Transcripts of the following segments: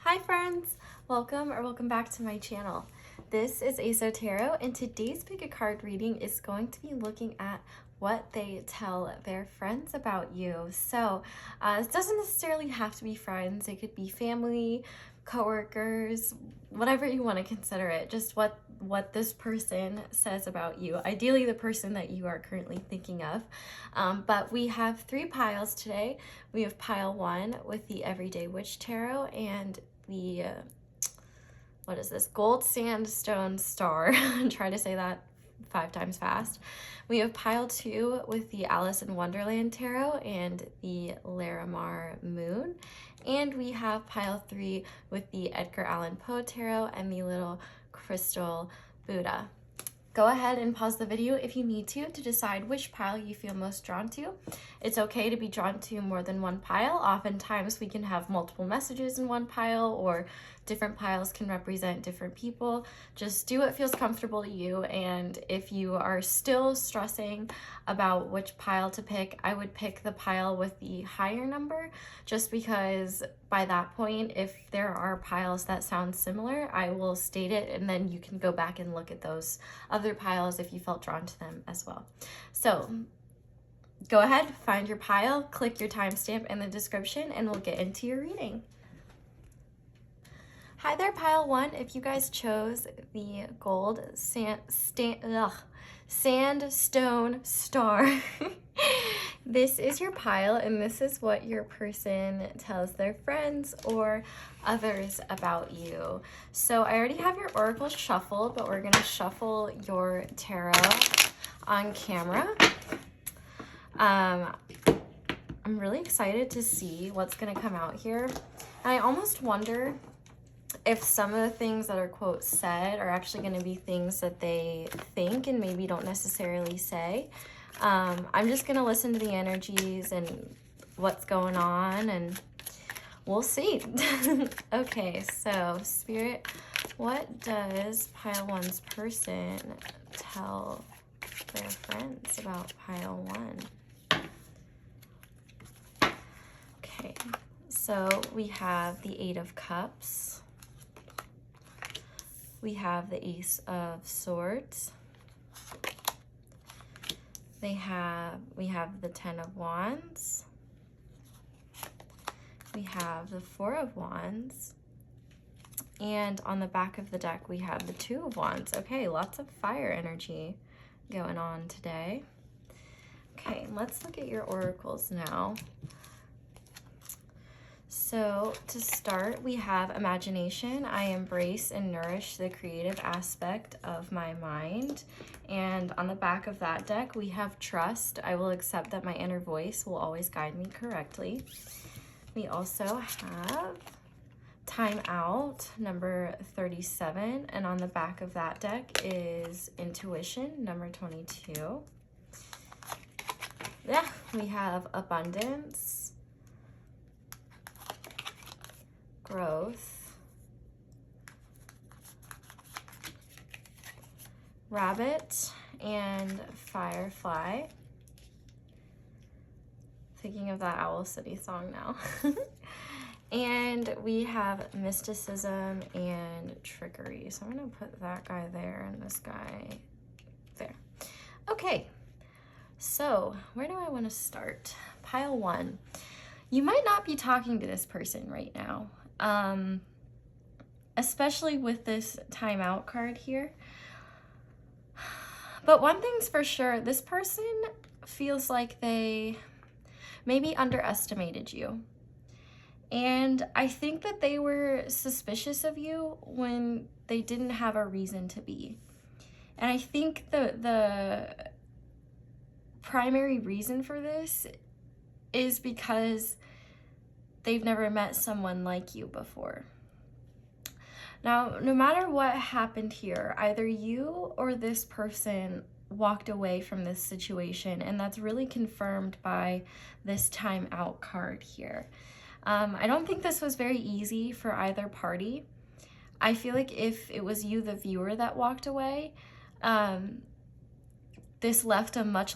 Hi friends! Welcome back to my channel. This is ASO Tarot, and today's pick a card reading is going to be looking at what they tell their friends about you. So it doesn't necessarily have to be friends. It could be family, coworkers, whatever you want to consider it. Just what this person says about you. Ideally the person that you are currently thinking of. But we have 3 piles today. We have pile 1 with the Everyday Witch Tarot and the what is this, gold sandstone star. Try to say that 5 times fast. We have pile 2 with the Alice in Wonderland Tarot and the Larimar Moon. And we have pile 3 with the Edgar Allan Poe Tarot and the little crystal Buddha. Go ahead and pause the video if you need to decide which pile you feel most drawn to. It's okay to be drawn to more than one pile. Oftentimes we can have multiple messages in one pile, or different piles can represent different people. Just do what feels comfortable to you, and if you are still stressing about which pile to pick, I would pick the pile with the higher number, just because by that point, if there are piles that sound similar, I will state it, and then you can go back and look at those other piles if you felt drawn to them as well. So go ahead, find your pile, click your timestamp in the description, and we'll get into your reading. Hi there, pile 1. If you guys chose the gold sandstone star, this is your pile, and this is what your person tells their friends or others about you. So I already have your oracle shuffled, but we're gonna shuffle your tarot on camera. I'm really excited to see what's gonna come out here. And I almost wonder if some of the things that are quote said are actually going to be things that they think and maybe don't necessarily say. I'm just going to listen to the energies and what's going on, and we'll see. Okay, so Spirit, what does pile 1's person tell their friends about pile 1? Okay, so we have the 8 of Cups. We have the Ace of Swords. We have the 10 of Wands. We have the 4 of Wands. And on the back of the deck, we have the 2 of Wands. Okay, lots of fire energy going on today. Okay, let's look at your oracles now. So to start, we have imagination. I embrace and nourish the creative aspect of my mind. And on the back of that deck, we have trust. I will accept that my inner voice will always guide me correctly. We also have time out, number 37. And on the back of that deck is intuition, number 22. Yeah, we have abundance, growth, rabbit, and firefly. Thinking of that Owl City song now. And we have mysticism and trickery. So I'm going to put that guy there and this guy there. Okay, so where do I want to start? Pile 1. You might not be talking to this person right now. Especially with this timeout card here. But one thing's for sure, this person feels like they maybe underestimated you. And I think that they were suspicious of you when they didn't have a reason to be. And I think the primary reason for this is because they've never met someone like you before. Now, no matter what happened here, either you or this person walked away from this situation, and that's really confirmed by this time out card here. I don't think this was very easy for either party. I feel like if it was you, the viewer, that walked away, this left a much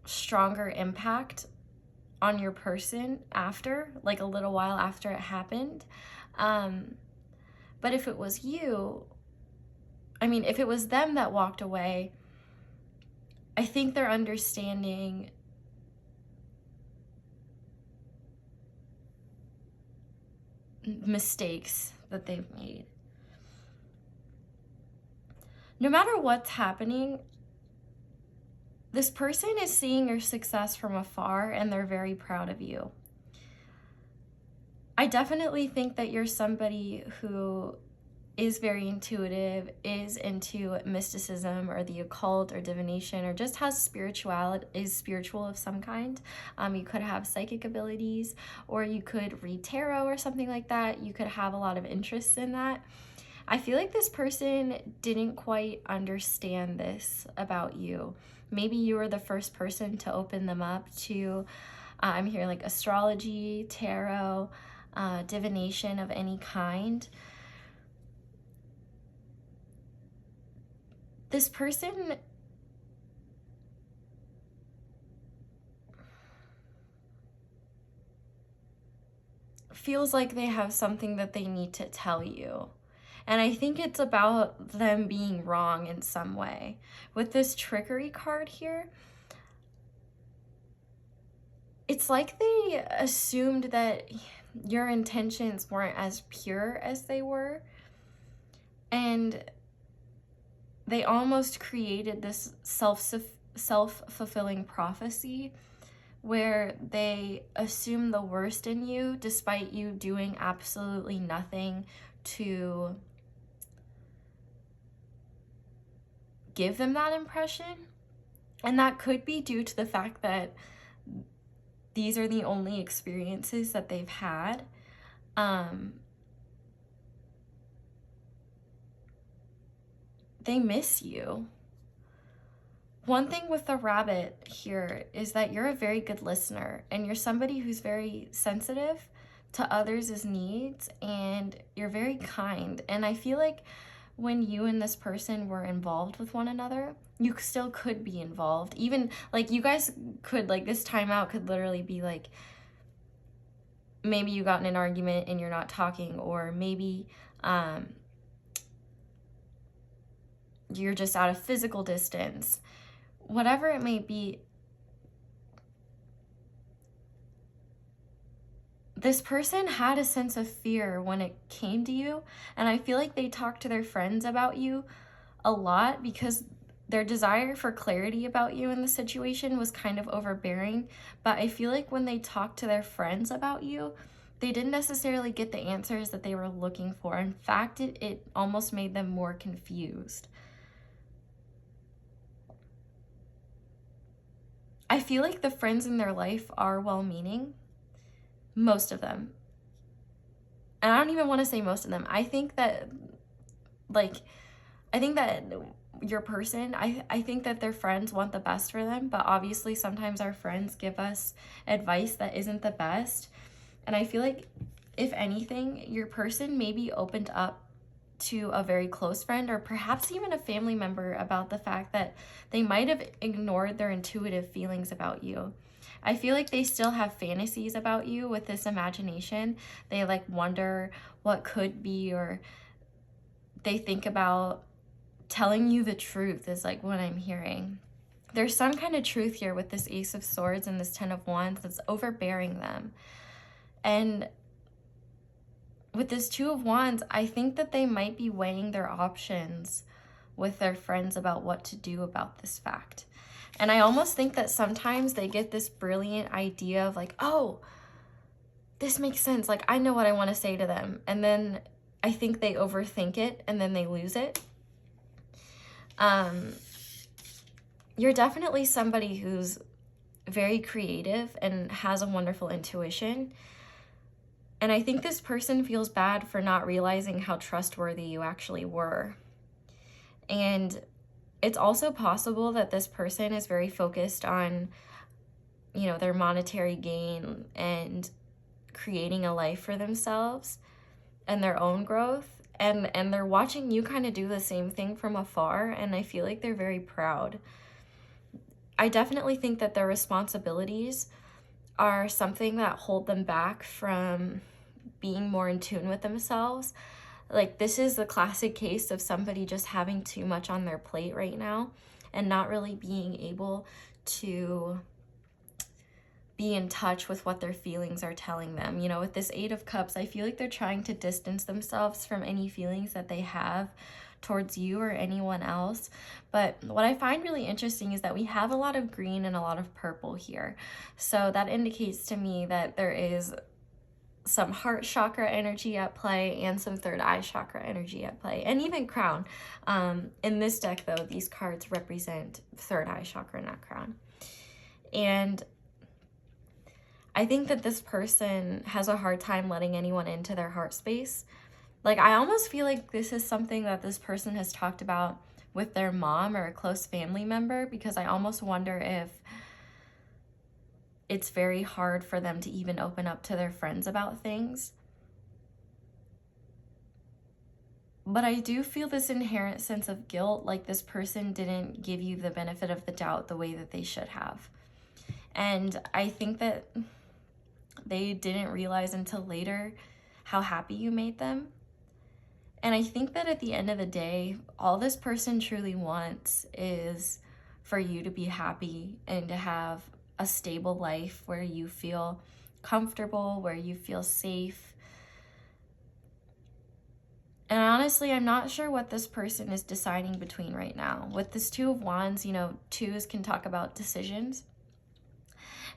stronger impact on your person after, like a little while after it happened. But if it was you, I mean, if it was them that walked away, I think they're understanding mistakes that they've made. No matter what's happening, this person is seeing your success from afar and they're very proud of you. I definitely think that you're somebody who is very intuitive, is into mysticism or the occult or divination, or just has spirituality, is spiritual of some kind. You could have psychic abilities, or you could read tarot or something like that. You could have a lot of interest in that. I feel like this person didn't quite understand this about you. Maybe you were the first person to open them up to, I'm hearing like astrology, tarot, divination of any kind. This person feels like they have something that they need to tell you. And I think it's about them being wrong in some way. With this trickery card here, it's like they assumed that your intentions weren't as pure as they were. And they almost created this self-fulfilling prophecy where they assume the worst in you despite you doing absolutely nothing to give them that impression. And that could be due to the fact that these are the only experiences that they've had. They miss you. One thing with the rabbit here is that you're a very good listener, and you're somebody who's very sensitive to others' needs, and you're very kind. And I feel like when you and this person were involved with one another, you still could be involved. Even like you guys could, like, this timeout could literally be like, maybe you got in an argument and you're not talking, or maybe you're just out of physical distance. Whatever it may be, this person had a sense of fear when it came to you, and I feel like they talked to their friends about you a lot because their desire for clarity about you in the situation was kind of overbearing. But I feel like when they talked to their friends about you, they didn't necessarily get the answers that they were looking for. In fact, it almost made them more confused. I feel like the friends in their life are well-meaning, most of them. And I don't even want to say most of them. I think that, your person, I think that their friends want the best for them, but obviously sometimes our friends give us advice that isn't the best. And I feel like, if anything, your person maybe opened up to a very close friend or perhaps even a family member about the fact that they might have ignored their intuitive feelings about you. I feel like they still have fantasies about you with this imagination. They like wonder what could be, or they think about telling you the truth is like what I'm hearing. There's some kind of truth here with this Ace of Swords and this 10 of Wands that's overbearing them. And with this 2 of Wands, I think that they might be weighing their options with their friends about what to do about this fact. And I almost think that sometimes they get this brilliant idea of like, oh, this makes sense. Like, I know what I want to say to them. And then I think they overthink it and then they lose it. You're definitely somebody who's very creative and has a wonderful intuition. And I think this person feels bad for not realizing how trustworthy you actually were. And it's also possible that this person is very focused on, you know, their monetary gain and creating a life for themselves and their own growth. And they're watching you kind of do the same thing from afar. And I feel like they're very proud. I definitely think that their responsibilities are something that hold them back from being more in tune with themselves. Like, this is the classic case of somebody just having too much on their plate right now and not really being able to be in touch with what their feelings are telling them. You know, with this Eight of Cups, I feel like they're trying to distance themselves from any feelings that they have towards you or anyone else. But what I find really interesting is that we have a lot of green and a lot of purple here. So that indicates to me that there is some heart chakra energy at play and some third eye chakra energy at play, and even crown. In this deck, though, these cards represent third eye chakra, not crown. And I think that this person has a hard time letting anyone into their heart space. Like, I almost feel like this is something that this person has talked about with their mom or a close family member, because I almost wonder if it's very hard for them to even open up to their friends about things. But I do feel this inherent sense of guilt, like this person didn't give you the benefit of the doubt the way that they should have. And I think that they didn't realize until later how happy you made them. And I think that at the end of the day, all this person truly wants is for you to be happy and to have a stable life where you feel comfortable, where you feel safe. And honestly, I'm not sure what this person is deciding between right now. With this Two of Wands, you know, twos can talk about decisions.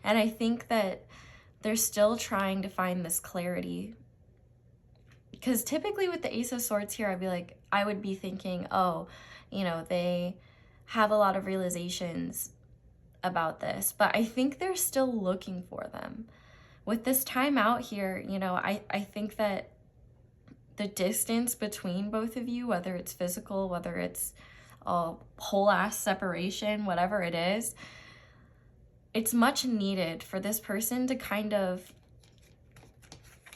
And I think that they're still trying to find this clarity. Because typically with the Ace of Swords here, I would be thinking, oh, you know, they have a lot of realizations about this, but I think they're still looking for them. With this time out here, you know, I think that the distance between both of you, whether it's physical, whether it's a whole ass separation, whatever it is, it's much needed for this person to kind of,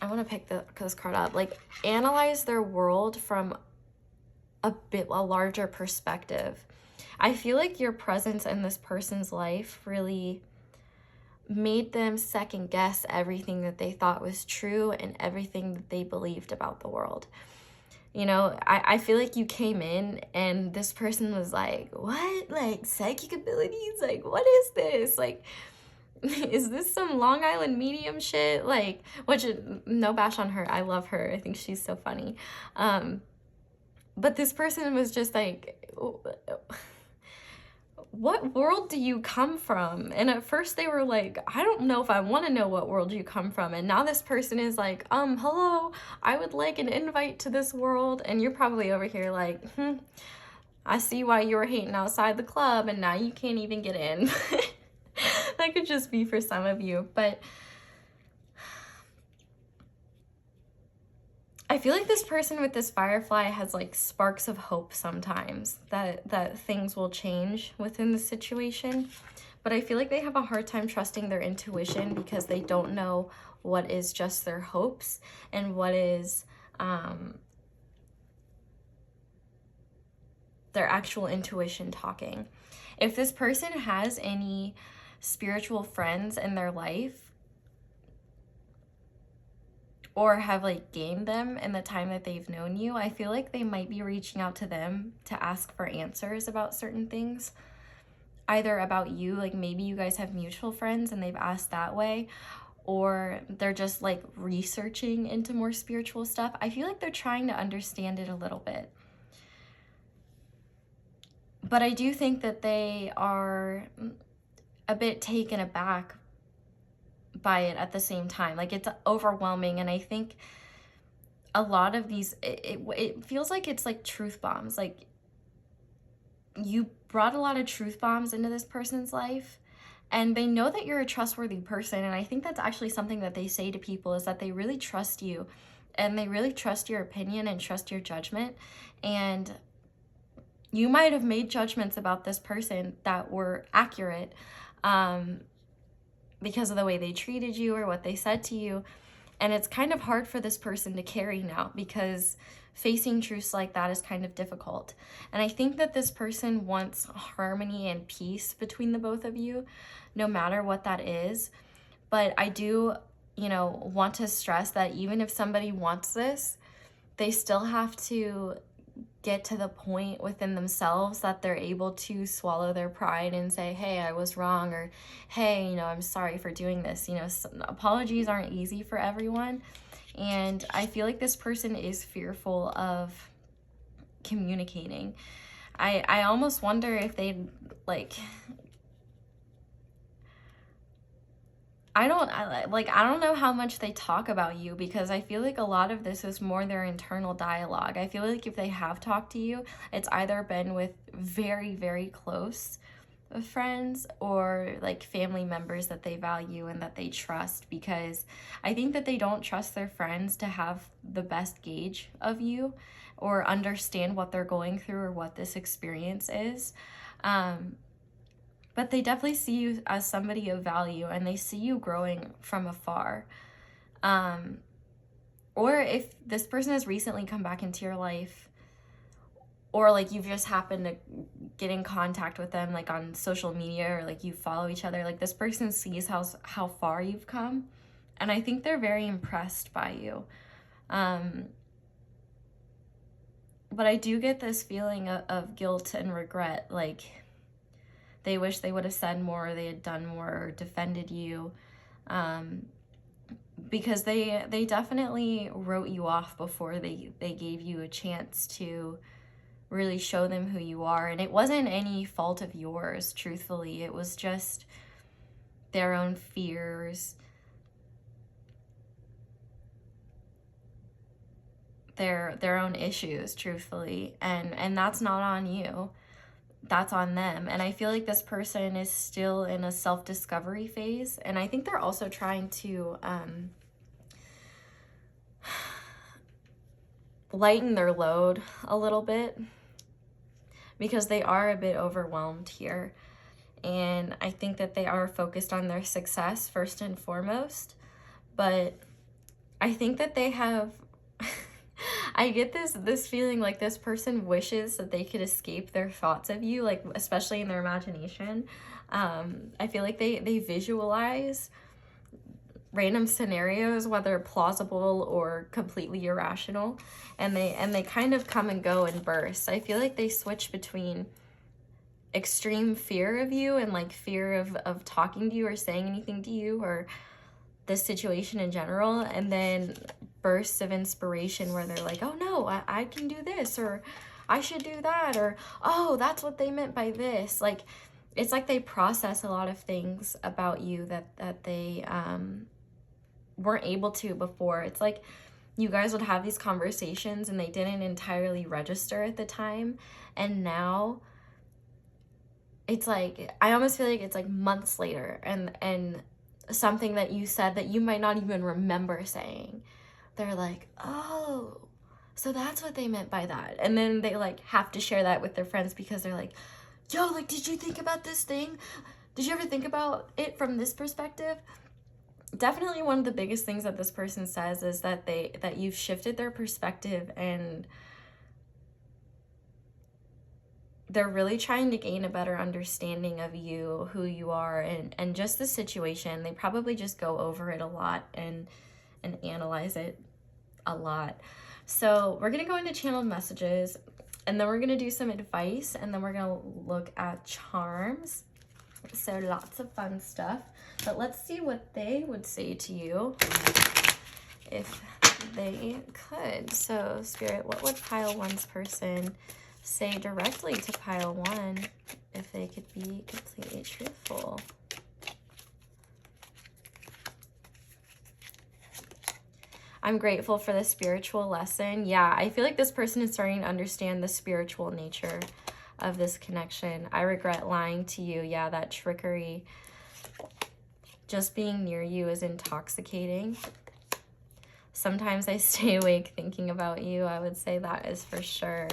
I want to pick this card up, like analyze their world from a larger perspective. I feel like your presence in this person's life really made them second guess everything that they thought was true and everything that they believed about the world. You know, I feel like you came in and this person was like, what? Like, psychic abilities? Like, what is this? Like, is this some Long Island medium shit? Like, which, no bash on her. I love her. I think she's so funny. But this person was just like, what world do you come from? And at first they were like, I don't know if I want to know what world you come from. And now this person is like, hello, I would like an invite to this world. And you're probably over here like, I see why you were hating outside the club and now you can't even get in. That could just be for some of you. But I feel like this person with this firefly has like sparks of hope sometimes that things will change within the situation. But I feel like they have a hard time trusting their intuition because they don't know what is just their hopes and what is their actual intuition talking. If this person has any spiritual friends in their life, or have like gained them in the time that they've known you, I feel like they might be reaching out to them to ask for answers about certain things, either about you, like maybe you guys have mutual friends and they've asked that way, or they're just like researching into more spiritual stuff. I feel like they're trying to understand it a little bit. But I do think that they are a bit taken aback by it at the same time. Like, it's overwhelming, and I think a lot of these, it feels like it's like truth bombs. Like, you brought a lot of truth bombs into this person's life, and they know that you're a trustworthy person, and I think that's actually something that they say to people, is that they really trust you, and they really trust your opinion and trust your judgment. And you might have made judgments about this person that were accurate, because of the way they treated you or what they said to you. And it's kind of hard for this person to carry now, because facing truths like that is kind of difficult. And I think that this person wants harmony and peace between the both of you, no matter what that is. But I do, you know, want to stress that even if somebody wants this, they still have to get to the point within themselves that they're able to swallow their pride and say, hey, I was wrong, or hey, you know, I'm sorry for doing this. You know, apologies aren't easy for everyone. And I feel like this person is fearful of communicating. I almost wonder if they like, I don't know how much they talk about you, because I feel like a lot of this is more their internal dialogue. I feel like if they have talked to you, it's either been with very, very close friends or like family members that they value and that they trust, because I think that they don't trust their friends to have the best gauge of you or understand what they're going through or what this experience is. But they definitely see you as somebody of value, and they see you growing from afar. Or if this person has recently come back into your life, or like you've just happened to get in contact with them like on social media, or like you follow each other, like this person sees how far you've come, and I think they're very impressed by you. But I do get this feeling of guilt and regret, like they wish they would have said more, or they had done more, or defended you, because they definitely wrote you off before they gave you a chance to really show them who you are. And it wasn't any fault of yours, truthfully. It was just their own fears, their own issues, truthfully. And that's not on you. That's on them. And I feel like this person is still in a self-discovery phase. And I think they're also trying to lighten their load a little bit, because they are a bit overwhelmed here. And I think that they are focused on their success first and foremost. But I think that they have I get this feeling like this person wishes that they could escape their thoughts of you, like especially in their imagination. I feel like they visualize random scenarios, whether plausible or completely irrational, and they kind of come and go in bursts. I feel like they switch between extreme fear of you and like fear of talking to you or saying anything to you or this situation in general, and then bursts of inspiration where they're like, oh no, I can do this, or I should do that, or oh, that's what they meant by this. Like, it's like they process a lot of things about you that they weren't able to before. It's like you guys would have these conversations and they didn't entirely register at the time, and now it's like, I almost feel like it's like months later, and something that you said that you might not even remember saying, they're like, oh, so that's what they meant by that. And then they like have to share that with their friends, because they're like, yo, like, did you think about this thing? Did you ever think about it from this perspective? Definitely one of the biggest things that this person says is that you've shifted their perspective, and they're really trying to gain a better understanding of you, who you are, and just the situation. They probably just go over it a lot and analyze it a lot. So we're going to go into channeled messages, and then we're going to do some advice, and then we're going to look at charms. So lots of fun stuff. But let's see what they would say to you if they could. So Spirit, what would pile one's person say directly to pile one if they could be completely truthful? I'm grateful for the spiritual lesson. Yeah, I feel like this person is starting to understand the spiritual nature of this connection. I regret lying to you. Yeah, that trickery. Just being near you is intoxicating. Sometimes I stay awake thinking about you. I would say that is for sure.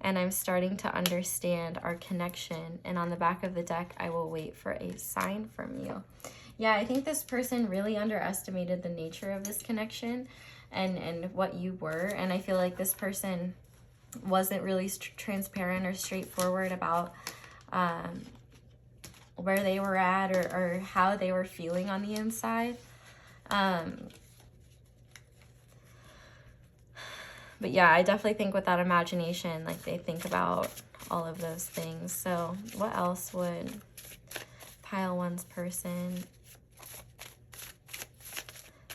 And I'm starting to understand our connection. And on the back of the deck, I will wait for a sign from you. Yeah, I think this person really underestimated the nature of this connection and what you were. And I feel like this person wasn't really transparent or straightforward about where they were at or how they were feeling on the inside. But yeah, I definitely think with that imagination, like they think about all of those things. So what else would pile one's person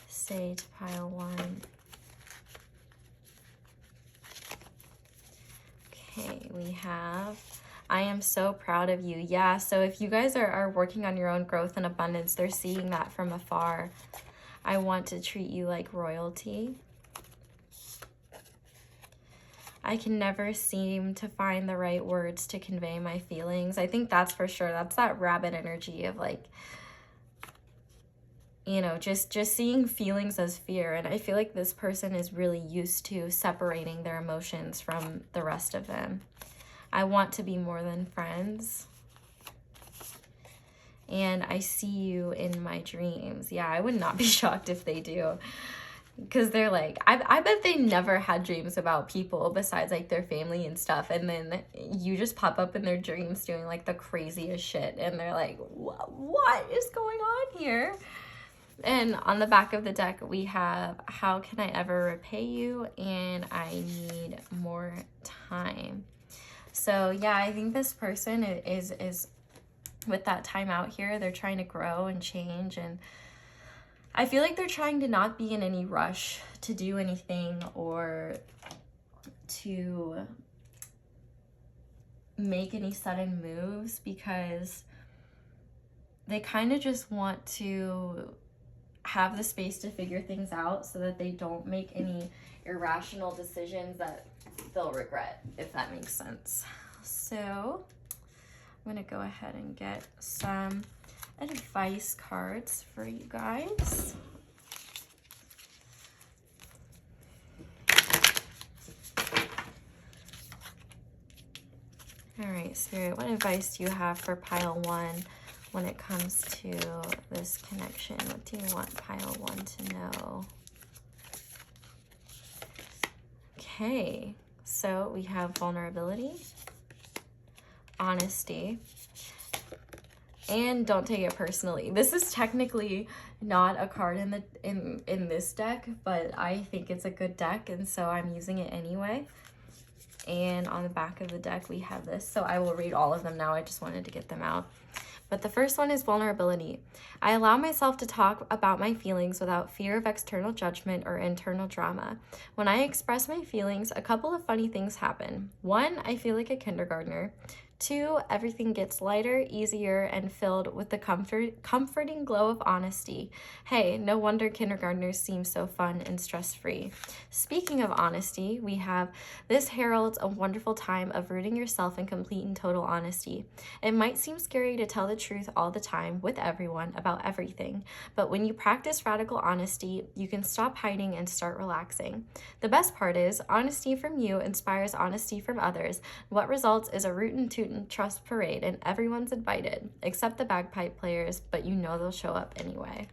say to pile one? Okay, we have, I am so proud of you. Yeah, so if you guys are working on your own growth and abundance, they're seeing that from afar. I want to treat you like royalty. I can never seem to find the right words to convey my feelings. I think that's for sure. That's that rabbit energy of like, you know, just seeing feelings as fear. And I feel like this person is really used to separating their emotions from the rest of them. I want to be more than friends. And I see you in my dreams. Yeah, I would not be shocked if they do. Because they're like, I bet they never had dreams about people besides like their family and stuff. And then you just pop up in their dreams doing like the craziest shit. And they're like, what is going on here? And on the back of the deck, we have, how can I ever repay you? And I need more time. So yeah, I think this person is with that time out here, they're trying to grow and change, and I feel like they're trying to not be in any rush to do anything or to make any sudden moves, because they kind of just want to have the space to figure things out so that they don't make any irrational decisions that they'll regret, if that makes sense. So I'm going to go ahead and get some advice cards for you guys. All right, Spirit, what advice do you have for pile one when it comes to this connection? What do you want pile one to know? Okay, so we have vulnerability, honesty, and don't take it personally. This is technically not a card in this deck, but I think it's a good deck, and so I'm using it anyway. And on the back of the deck we have this, so I will read all of them now. I just wanted to get them out. But the first one is vulnerability. I allow myself to talk about my feelings without fear of external judgment or internal drama. When I express my feelings, a couple of funny things happen. 1, I feel like a kindergartner. 2, everything gets lighter, easier, and filled with the comforting glow of honesty. Hey, no wonder kindergartners seem so fun and stress-free. Speaking of honesty, we have, this heralds a wonderful time of rooting yourself in complete and total honesty. It might seem scary to tell the truth all the time with everyone about everything, but when you practice radical honesty, you can stop hiding and start relaxing. The best part is, honesty from you inspires honesty from others. What results is a rootin' tootin' trust parade, and everyone's invited, except the bagpipe players, but you know they'll show up anyway.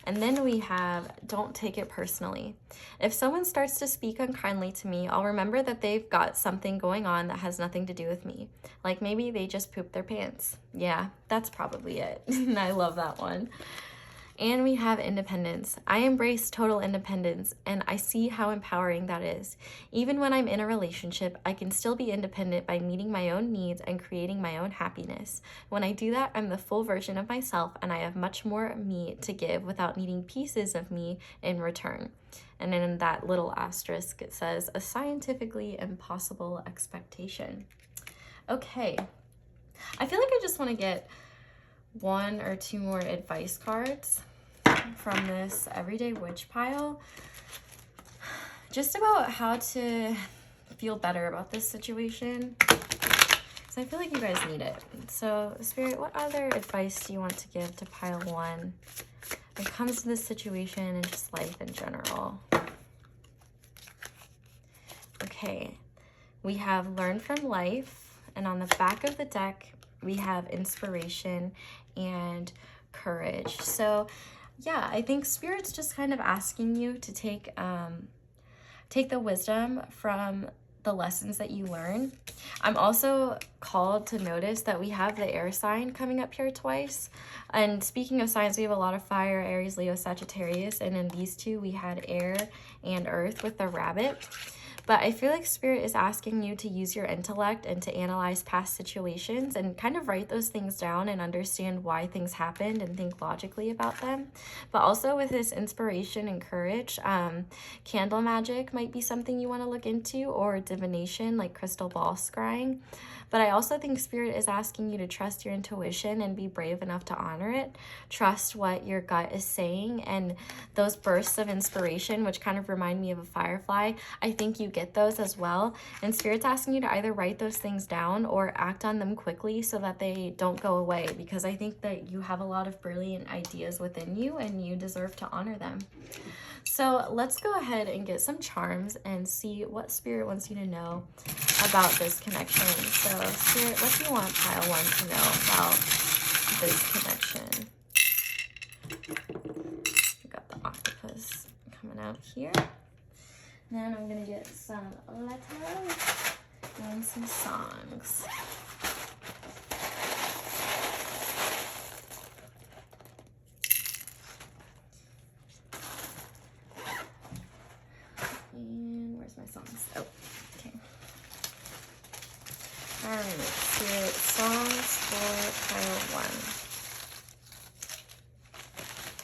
And then we have, don't take it personally. If someone starts to speak unkindly to me, I'll remember that they've got something going on that has nothing to do with me. Like maybe they just pooped their pants. Yeah, that's probably it. And I love that one. And we have independence. I embrace total independence, and I see how empowering that is. Even when I'm in a relationship, I can still be independent by meeting my own needs and creating my own happiness. When I do that, I'm the full version of myself, and I have much more me to give without needing pieces of me in return. And then in that little asterisk, it says, a scientifically impossible expectation. Okay. I feel like I just want to get 1 or 2 more advice cards from this everyday witch pile, just about how to feel better about this situation, because I feel like you guys need it. So Spirit, what other advice do you want to give to pile 1 when it comes to this situation and just life in general? Okay, we have learn from life, and on the back of the deck we have inspiration and courage. So yeah, I think Spirit's just kind of asking you to take the wisdom from the lessons that you learn. I'm also called to notice that we have the air sign coming up here twice. And speaking of signs, we have a lot of fire, Aries, Leo, Sagittarius. And in these two, we had air and earth with the rabbit. But I feel like Spirit is asking you to use your intellect and to analyze past situations and kind of write those things down and understand why things happened and think logically about them. But also with this inspiration and courage, candle magic might be something you want to look into, or divination like crystal ball scrying. But I also think Spirit is asking you to trust your intuition and be brave enough to honor it. Trust what your gut is saying, and those bursts of inspiration, which kind of remind me of a firefly, I think you get those as well. And Spirit's asking you to either write those things down or act on them quickly so that they don't go away, because I think that you have a lot of brilliant ideas within you and you deserve to honor them. So let's go ahead and get some charms and see what Spirit wants you to know about this connection. So Spirit, what do you want pile 1 to know about this connection? We got the octopus coming out here. Then I'm going to get some letters and some songs. And where's my songs? Oh, okay. All right, Spirit, songs for pile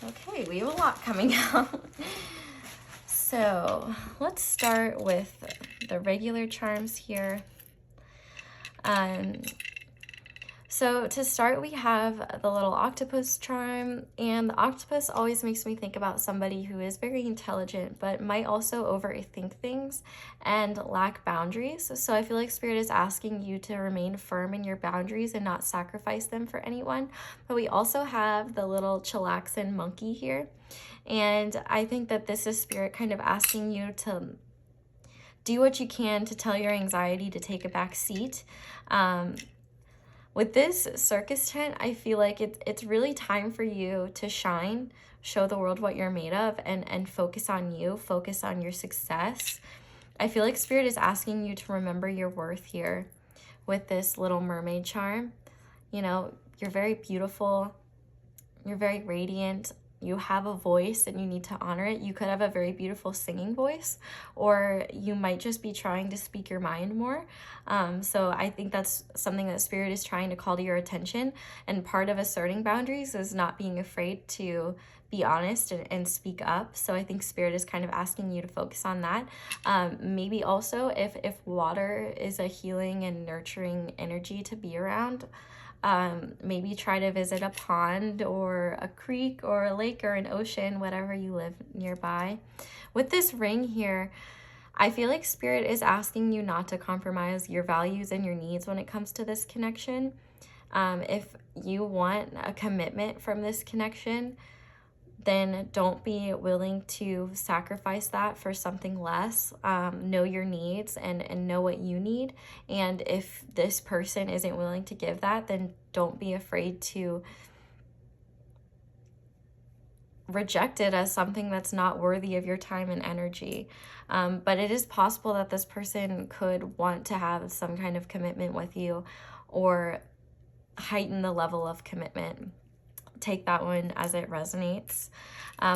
1. Okay, we have a lot coming out. So let's start with the regular charms here. So to start, we have the little octopus charm, and the octopus always makes me think about somebody who is very intelligent, but might also overthink things and lack boundaries. So I feel like Spirit is asking you to remain firm in your boundaries and not sacrifice them for anyone. But we also have the little chillaxin monkey here. And I think that this is Spirit kind of asking you to do what you can to tell your anxiety to take a back seat. With this circus tent, I feel like it's really time for you to shine, show the world what you're made of, and focus on you, focus on your success. I feel like Spirit is asking you to remember your worth here with this little mermaid charm. You know, you're very beautiful, you're very radiant, you have a voice and you need to honor it. You could have a very beautiful singing voice, or you might just be trying to speak your mind more. So I think that's something that Spirit is trying to call to your attention. And part of asserting boundaries is not being afraid to be honest and speak up. So I think Spirit is kind of asking you to focus on that. Maybe also if water is a healing and nurturing energy to be around, maybe try to visit a pond or a creek or a lake or an ocean, whatever you live nearby. With this ring here, I feel like Spirit is asking you not to compromise your values and your needs when it comes to this connection. If you want a commitment from this connection, then don't be willing to sacrifice that for something less. Know your needs and know what you need. And if this person isn't willing to give that, then don't be afraid to reject it as something that's not worthy of your time and energy. But it is possible that this person could want to have some kind of commitment with you or heighten the level of commitment. Take that one as it resonates.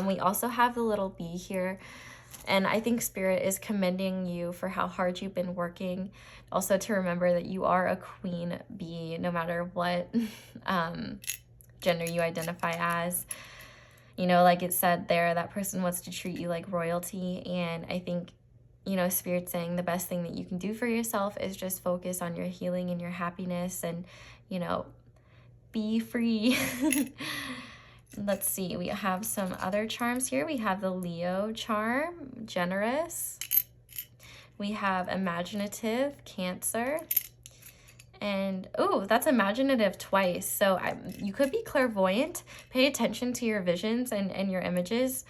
We also have the little bee here, and I think Spirit is commending you for how hard you've been working. Also to remember that you are a queen bee, no matter what gender you identify as. You know, like it said there, that person wants to treat you like royalty, and I think, you know, Spirit's saying the best thing that you can do for yourself is just focus on your healing and your happiness and, you know, be free. Let's see, we have some other charms here. We have the Leo charm, generous. We have imaginative, Cancer. And oh, that's imaginative twice. So you could be clairvoyant. Pay attention to your visions and your images.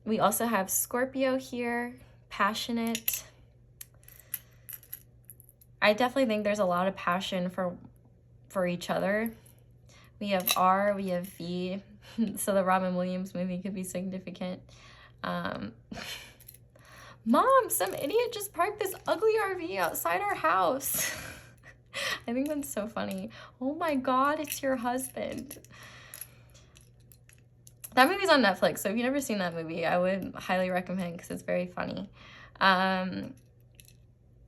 We also have Scorpio here, passionate. I definitely think there's a lot of passion for each other. We have R, we have V, so the Robin Williams movie could be significant. Mom, some idiot just parked this ugly RV outside our house. I think that's so funny. Oh my God, it's your husband. That movie's on Netflix, so if you've never seen that movie, I would highly recommend because it's very funny.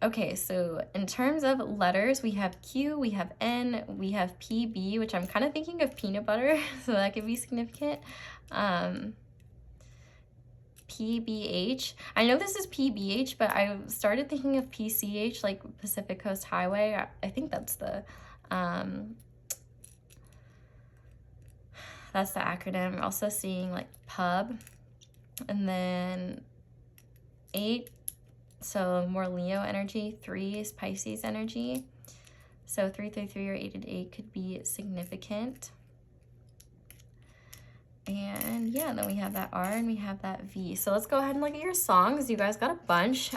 Okay, so in terms of letters, we have Q, we have N, we have PB, which I'm kind of thinking of peanut butter, so that could be significant. PBH. I know this is PBH, but I started thinking of PCH, like Pacific Coast Highway. I think that's the acronym. I'm also seeing like pub, and then 8, so more Leo energy. 3 is Pisces energy, so 333 or 888 could be significant. And yeah, then we have that R and we have that V. So let's go ahead and look at your songs. You guys got a bunch.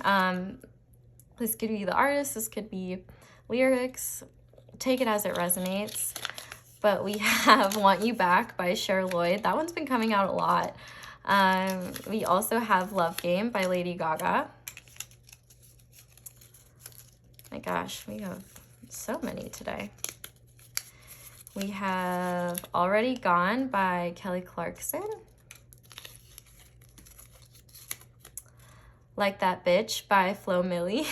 This could be the artist, this could be lyrics. Take it as it resonates. But we have Want You Back by Cher Lloyd. That one's been coming out a lot. We also have Love Game by Lady Gaga. My gosh, we have so many today. We have Already Gone by Kelly Clarkson. Like That Bitch by Flo Milli.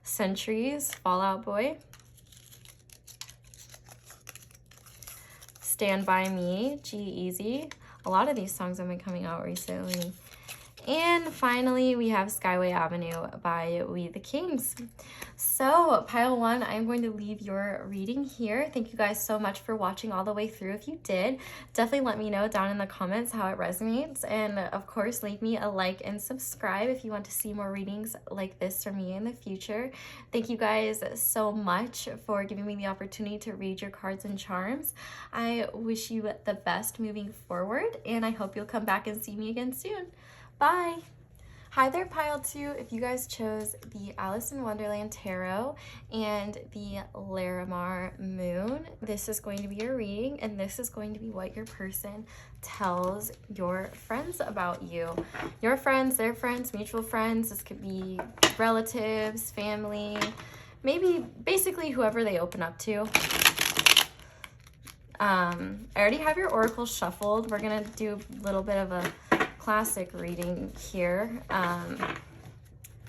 Centuries, Fall Out Boy. Stand By Me, G-Eazy. A lot of these songs have been coming out recently. And finally, we have Skyway Avenue by We the Kings. So, pile 1, I'm going to leave your reading here. Thank you guys so much for watching all the way through. If you did, definitely let me know down in the comments how it resonates. And of course, leave me a like and subscribe if you want to see more readings like this from me in the future. Thank you guys so much for giving me the opportunity to read your cards and charms. I wish you the best moving forward, and I hope you'll come back and see me again soon. Bye! Hi there, pile 2. If you guys chose the Alice in Wonderland Tarot and the Larimar Moon, this is going to be your reading, and this is going to be what your person tells your friends about you. Your friends, their friends, mutual friends. This could be relatives, family, maybe basically whoever they open up to. I already have your oracle shuffled. We're going to do a little bit of a classic reading here. I'm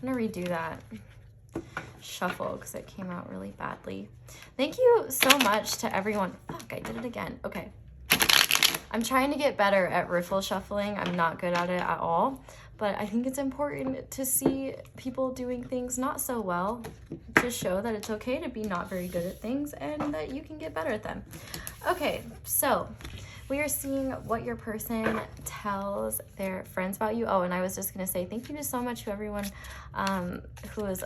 gonna redo that shuffle because it came out really badly. Thank you so much to everyone. Fuck, I did it again. Okay. I'm trying to get better at riffle shuffling. I'm not good at it at all, but I think it's important to see people doing things not so well to show that it's okay to be not very good at things and that you can get better at them. Okay, so we are seeing what your person tells their friends about you. Oh, and I was just going to say thank you to so much to everyone who is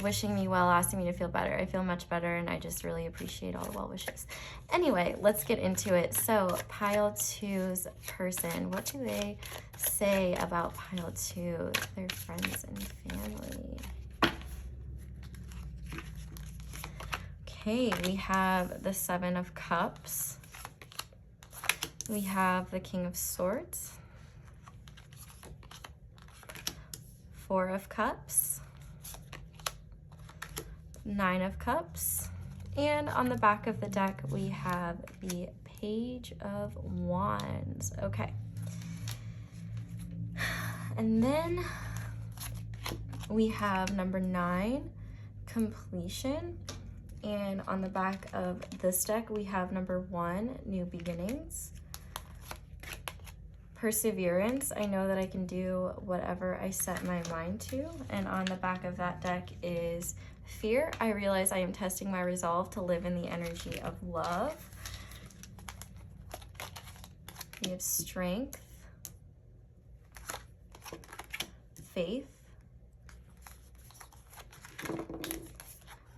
wishing me well, asking me to feel better. I feel much better, and I just really appreciate all the well wishes. Anyway, let's get into it. So pile 2's person, what do they say about pile 2, their friends and family? Okay, we have the 7 of Cups. We have the King of Swords, 4 of Cups, 9 of Cups, and on the back of the deck, we have the Page of Wands. Okay. And then we have number 9, Completion. And on the back of this deck, we have number 1, New Beginnings. Perseverance, I know that I can do whatever I set my mind to. And on the back of that deck is Fear. I realize I am testing my resolve to live in the energy of love. We have Strength, Faith,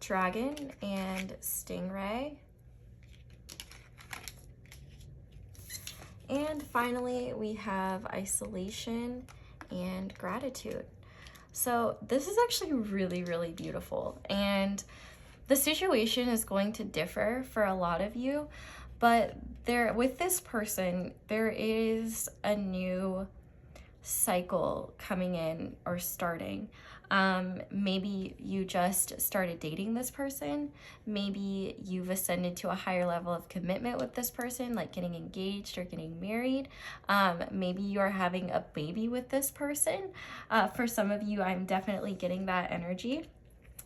Dragon, and Stingray. And finally, we have Isolation and Gratitude. So this is actually really, really beautiful. And the situation is going to differ for a lot of you, But with this person, there is a new cycle coming in or starting. Maybe you just started dating this person. Maybe you've ascended to a higher level of commitment with this person, like getting engaged or getting married. Maybe you're having a baby with this person. For some of you, I'm definitely getting that energy,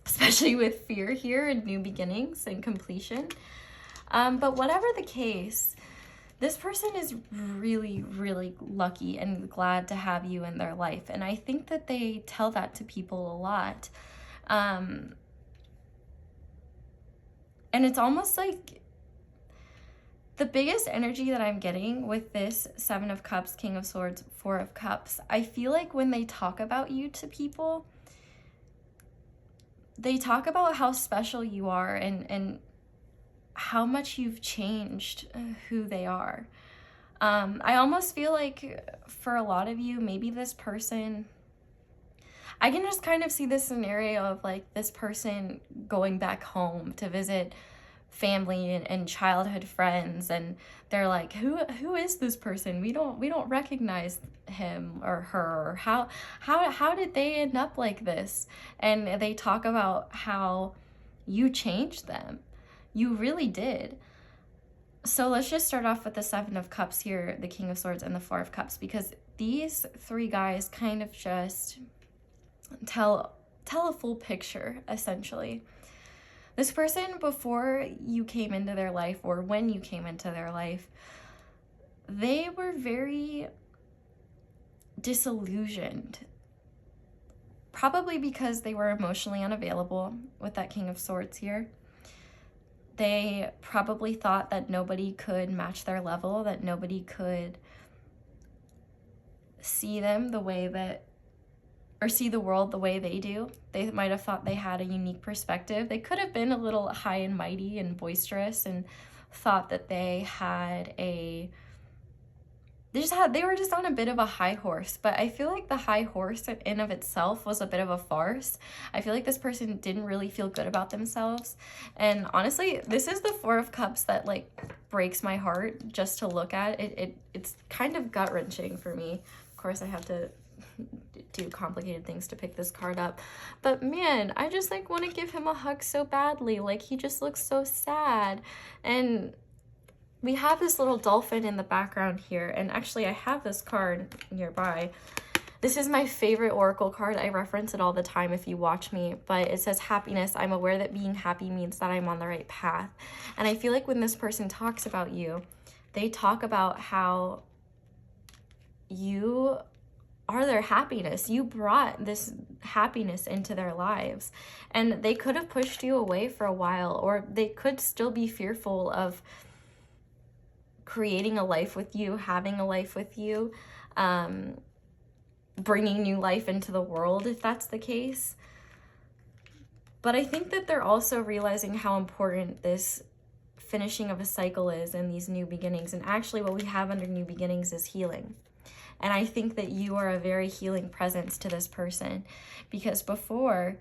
especially with fear here and new beginnings and completion. But whatever the case, this person is really, really lucky and glad to have you in their life. And I think that they tell that to people a lot. And it's almost like the biggest energy that I'm getting with this Seven of Cups, King of Swords, Four of Cups, I feel like when they talk about you to people, they talk about how special you are and how much you've changed who they are. I almost feel like for a lot of you, maybe this person, I can just kind of see this scenario of like this person going back home to visit family and childhood friends, and they're like, who is this person? We don't recognize him or her, or how did they end up like this? And they talk about how you changed them. You really did. So let's just start off with the Seven of Cups here, the King of Swords, and the Four of Cups, because these three guys kind of just tell a full picture, essentially. This person, before you came into their life, or when you came into their life, they were very disillusioned. Probably because they were emotionally unavailable with that King of Swords here. They probably thought that nobody could match their level, that nobody could see them the way that, or see the world the way they do. They might have thought they had a unique perspective. They could have been a little high and mighty and boisterous and thought that they had they were just on a bit of a high horse. But I feel like the high horse in of itself was a bit of a farce. I feel like this person didn't really feel good about themselves. And honestly, this is the Four of Cups that like breaks my heart just to look at. It's kind of gut-wrenching for me. Of course, I have to do complicated things to pick this card up. But man, I just like want to give him a hug so badly. Like he just looks so sad. And we have this little dolphin in the background here, and actually I have this card nearby. This is my favorite oracle card. I reference it all the time if you watch me, but it says happiness. I'm aware that being happy means that I'm on the right path. And I feel like when this person talks about you, they talk about how you are their happiness. You brought this happiness into their lives, and they could have pushed you away for a while, or they could still be fearful of creating a life with you, having a life with you, bringing new life into the world, if that's the case. But I think that they're also realizing how important this finishing of a cycle is and these new beginnings. And actually what we have under new beginnings is healing. And I think that you are a very healing presence to this person, because before,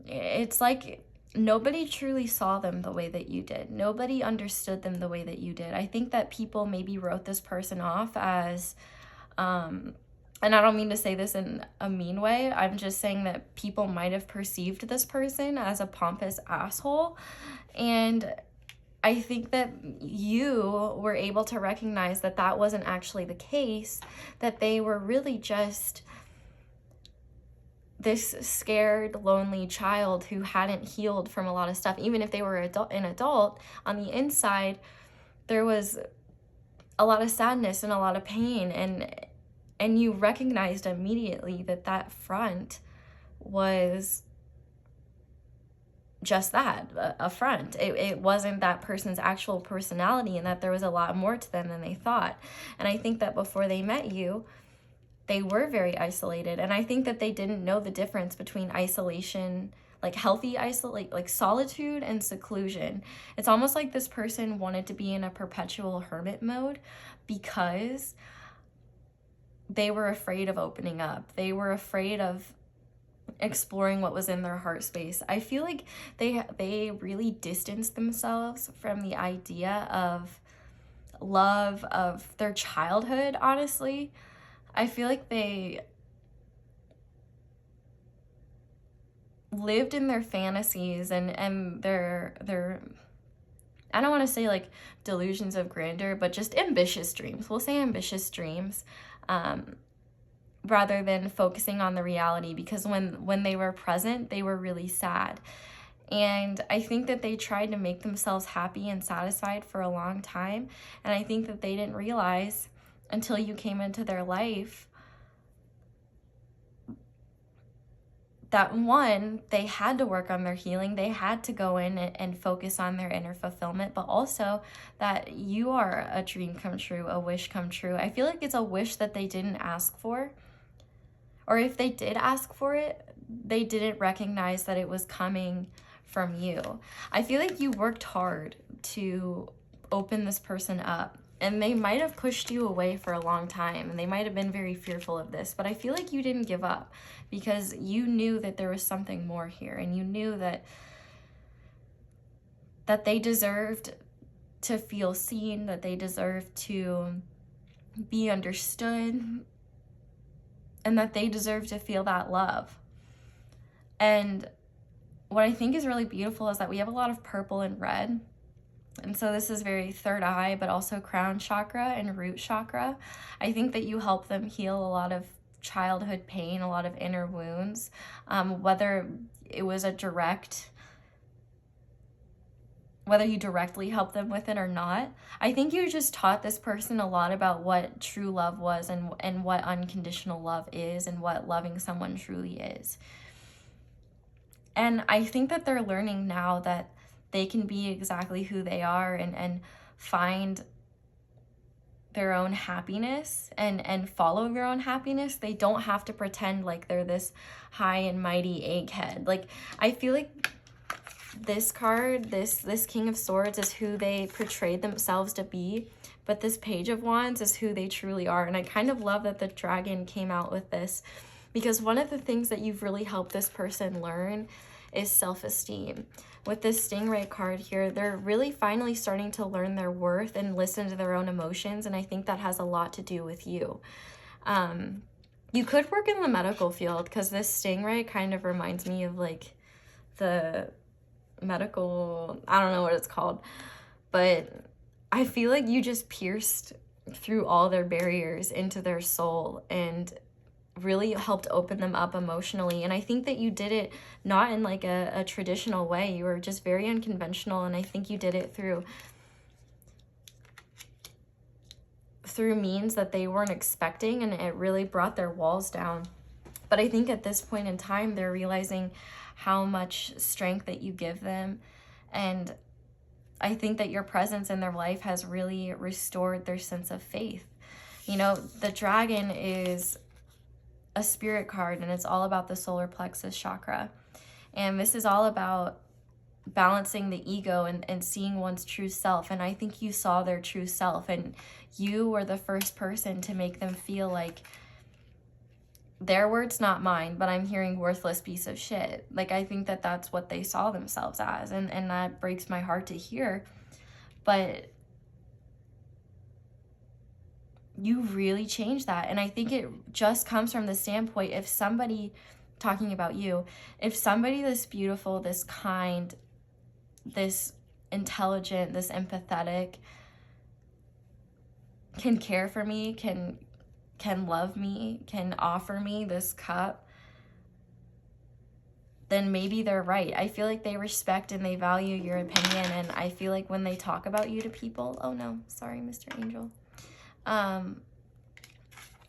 it's like nobody truly saw them the way that you did. Nobody understood them the way that you did. I think that people maybe wrote this person off as, and I don't mean to say this in a mean way, I'm just saying that people might have perceived this person as a pompous asshole. And I think that you were able to recognize that that wasn't actually the case, that they were really just this scared, lonely child who hadn't healed from a lot of stuff. Even if they were an adult, on the inside, there was a lot of sadness and a lot of pain. And you recognized immediately that that front was just that, a front. It wasn't that person's actual personality, and that there was a lot more to them than they thought. And I think that before they met you, they were very isolated. And I think that they didn't know the difference between isolation, like healthy like solitude and seclusion. It's almost like this person wanted to be in a perpetual hermit mode because they were afraid of opening up. They were afraid of, exploring what was in their heart space. I feel like they really distanced themselves from the idea of love of their childhood, honestly. I feel like they lived in their fantasies and their I don't want to say like delusions of grandeur, but just ambitious dreams. We'll say ambitious dreams, rather than focusing on the reality, because when they were present, they were really sad. And I think that they tried to make themselves happy and satisfied for a long time. And I think that they didn't realize until you came into their life that, one, they had to work on their healing. They had to go in and focus on their inner fulfillment, but also that you are a dream come true, a wish come true. I feel like it's a wish that they didn't ask for. Or if they did ask for it, they didn't recognize that it was coming from you. I feel like you worked hard to open this person up, and they might have pushed you away for a long time, and they might have been very fearful of this, but I feel like you didn't give up because you knew that there was something more here, and you knew that they deserved to feel seen, that they deserved to be understood, and that they deserve to feel that love. And what I think is really beautiful is that we have a lot of purple and red. And so this is very third eye, but also crown chakra and root chakra. I think that you help them heal a lot of childhood pain, a lot of inner wounds, whether it was whether you directly help them with it or not. I think you just taught this person a lot about what true love was and what unconditional love is and what loving someone truly is. And I think that they're learning now that they can be exactly who they are and find their own happiness and follow their own happiness. They don't have to pretend like they're this high and mighty egghead. Like, I feel like this card, this King of Swords, is who they portrayed themselves to be, but this Page of Wands is who they truly are. And I kind of love that the dragon came out with this, because one of the things that you've really helped this person learn is self-esteem. With this Stingray card here, they're really finally starting to learn their worth and listen to their own emotions, and I think that has a lot to do with you. You could work in the medical field, because this Stingray kind of reminds me of like the medical, I don't know what it's called, but I feel like you just pierced through all their barriers into their soul and really helped open them up emotionally. And I think that you did it not in like a traditional way. You were just very unconventional, and I think you did it through means that they weren't expecting, and it really brought their walls down. But I think at this point in time, they're realizing how much strength that you give them, and I think that your presence in their life has really restored their sense of faith. You know, the dragon is a spirit card, and it's all about the solar plexus chakra. And this is all about balancing the ego and seeing one's true self. And I think you saw their true self, and you were the first person to make them feel like, their words, not mine, but I'm hearing worthless piece of shit. Like, I think that that's what they saw themselves as, and that breaks my heart to hear. But you really changed that. And I think it just comes from the standpoint, if somebody, talking about you, if somebody this beautiful, this kind, this intelligent, this empathetic can care for me, can love me, can offer me this cup, then maybe they're right. I feel like they respect and they value your opinion, and I feel like when they talk about you to people, oh no, sorry, Mr. Angel,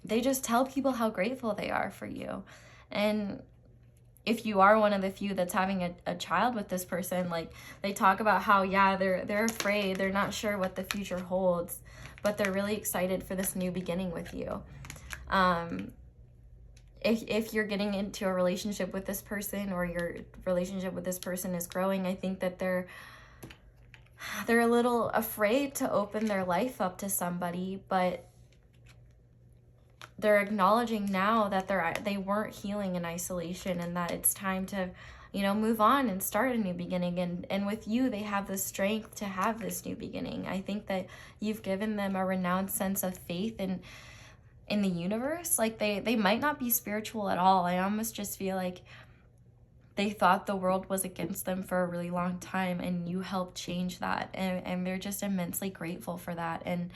they just tell people how grateful they are for you. And if you are one of the few that's having a child with this person, like, they talk about how, yeah, they're afraid, they're not sure what the future holds, but they're really excited for this new beginning with you. If you're getting into a relationship with this person, or your relationship with this person is growing, I think that they're a little afraid to open their life up to somebody, but they're acknowledging now that they weren't healing in isolation, and that it's time to, you know, move on and start a new beginning. And with you, they have the strength to have this new beginning. I think that you've given them a renowned sense of faith in the universe. Like they might not be spiritual at all. I almost just feel like they thought the world was against them for a really long time, and you helped change that. And they're just immensely grateful for that. And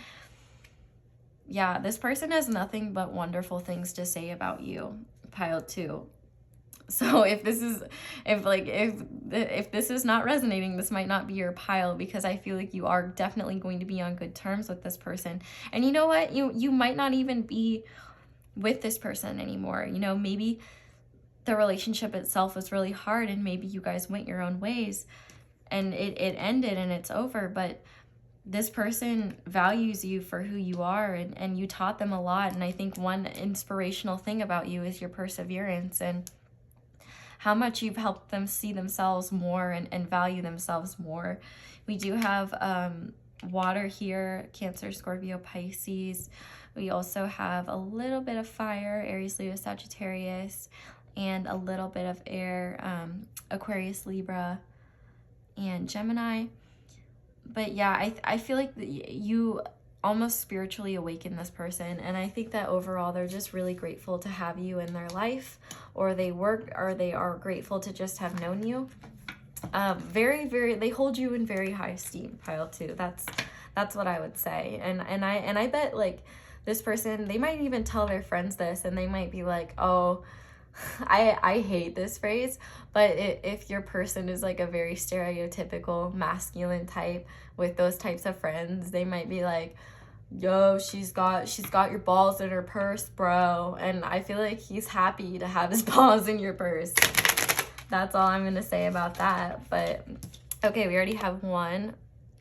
yeah, this person has nothing but wonderful things to say about you, pile 2. So if this is not resonating, this might not be your pile, because I feel like you are definitely going to be on good terms with this person. And you know what? You might not even be with this person anymore. You know, maybe the relationship itself was really hard, and maybe you guys went your own ways and it ended and it's over. But this person values you for who you are, and you taught them a lot. And I think one inspirational thing about you is your perseverance and how much you've helped them see themselves more and value themselves more. We do have water here, Cancer, Scorpio, Pisces. We also have a little bit of fire, Aries, Leo, Sagittarius, and a little bit of air, Aquarius, Libra, and Gemini. But yeah, I feel like you almost spiritually awaken this person, and I think that overall they're just really grateful to have you in their life, or they are grateful to just have known you. They hold you in very high esteem, pile 2. That's what I would say. And I bet, like, this person, they might even tell their friends this, and they might be like, oh, I hate this phrase, but if your person is like a very stereotypical masculine type with those types of friends, they might be like, yo, she's got your balls in her purse, bro. And I feel like he's happy to have his balls in your purse. That's all I'm gonna say about that. But okay, we already have one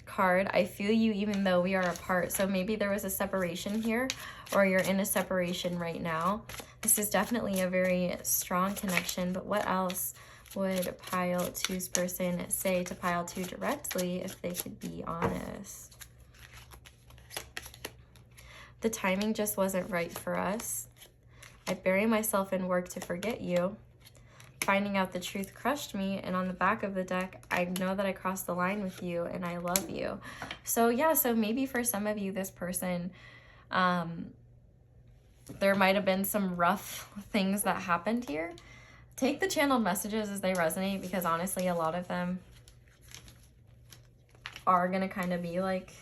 card. I feel you even though we are apart. So maybe there was a separation here, or you're in a separation right now. This is definitely a very strong connection. But what else would pile 2's person say to pile 2 directly if they could be honest? The timing just wasn't right for us. I bury myself in work to forget you. Finding out the truth crushed me, and on the back of the deck, I know that I crossed the line with you and I love you. So yeah, so maybe for some of you, this person, there might have been some rough things that happened here. Take the channeled messages as they resonate, because honestly, a lot of them are gonna kind of be like,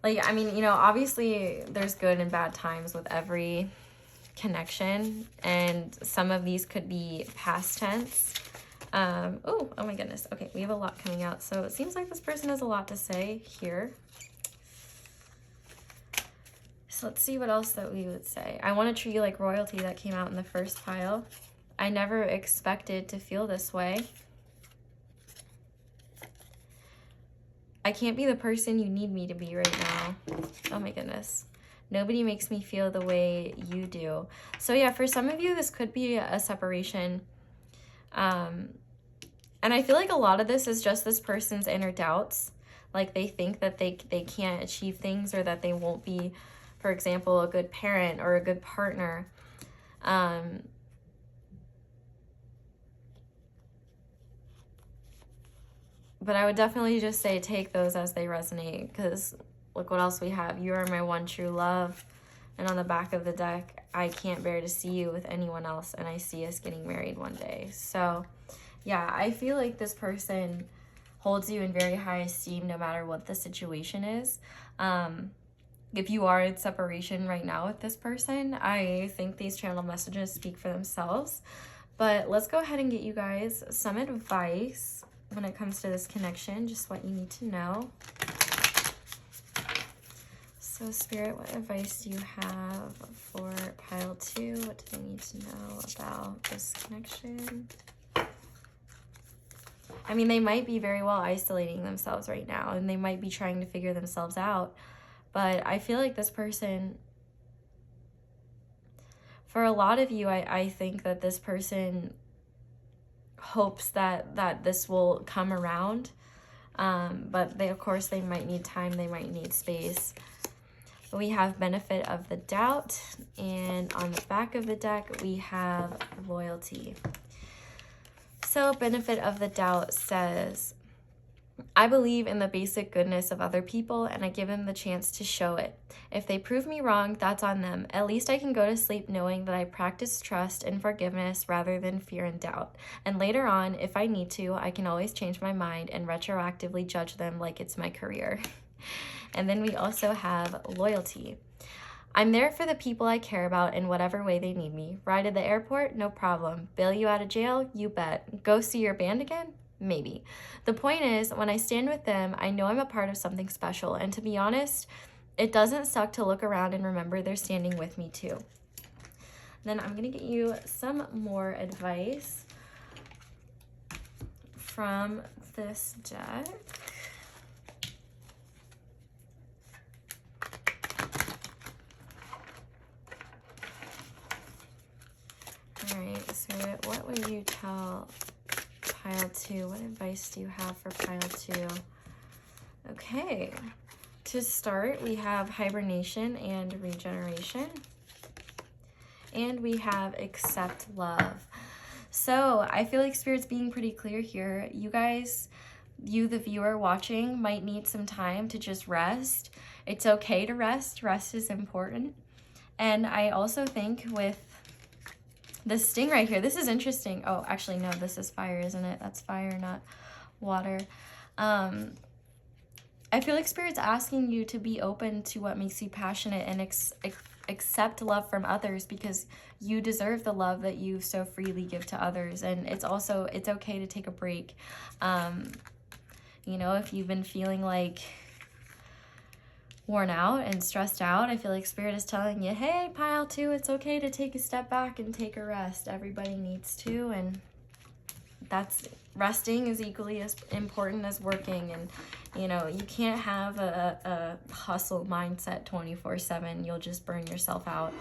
I mean, you know, obviously there's good and bad times with every connection, and some of these could be past tense. Oh my goodness. Okay, we have a lot coming out. So it seems like this person has a lot to say here. So let's see what else that we would say. I want to treat you like royalty, that came out in the first pile. I never expected to feel this way. I can't be the person you need me to be right now. Oh my goodness. Nobody makes me feel the way you do. So yeah, for some of you, this could be a separation. And I feel like a lot of this is just this person's inner doubts. Like they think that they can't achieve things, or that they won't be, for example, a good parent or a good partner. But I would definitely just say take those as they resonate, because look what else we have. You are my one true love. And on the back of the deck, I can't bear to see you with anyone else, and I see us getting married one day. So yeah, I feel like this person holds you in very high esteem no matter what the situation is. If you are in separation right now with this person, I think these channel messages speak for themselves. But let's go ahead and get you guys some advice when it comes to this connection, just what you need to know. So Spirit, what advice do you have for pile 2? What do they need to know about this connection? I mean, they might be very well isolating themselves right now, and they might be trying to figure themselves out. But I feel like this person, for a lot of you, I think that this person hopes that this will come around. But of course, they might need time. They might need space. We have benefit of the doubt, and on the back of the deck, we have loyalty. So benefit of the doubt says, I believe in the basic goodness of other people, and I give them the chance to show it. If they prove me wrong, that's on them. At least I can go to sleep knowing that I practice trust and forgiveness rather than fear and doubt. And later on, if I need to, I can always change my mind and retroactively judge them like it's my career. And then we also have loyalty. I'm there for the people I care about in whatever way they need me. Ride to the airport? No problem. Bail you out of jail? You bet. Go see your band again? Maybe. The point is, when I stand with them, I know I'm a part of something special. And to be honest, it doesn't suck to look around and remember they're standing with me too. Then I'm going to get you some more advice from this deck. All right, Spirit, what would you tell pile 2? What advice do you have for pile 2? Okay, to start, we have hibernation and regeneration. And we have accept love. So I feel like Spirit's being pretty clear here. You guys, you the viewer watching, might need some time to just rest. It's okay to rest. Rest is important. And I also think with this sting right here, this is interesting. Oh, actually, no, this is fire, isn't it? That's fire, not water. I feel like Spirit's asking you to be open to what makes you passionate and accept love from others, because you deserve the love that you so freely give to others. And it's okay to take a break. You know, if you've been feeling like worn out and stressed out, I feel like Spirit is telling you, hey, pile 2, it's okay to take a step back and take a rest. Everybody needs to, and resting is equally as important as working. And you know, you can't have a hustle mindset 24/7. You'll just burn yourself out.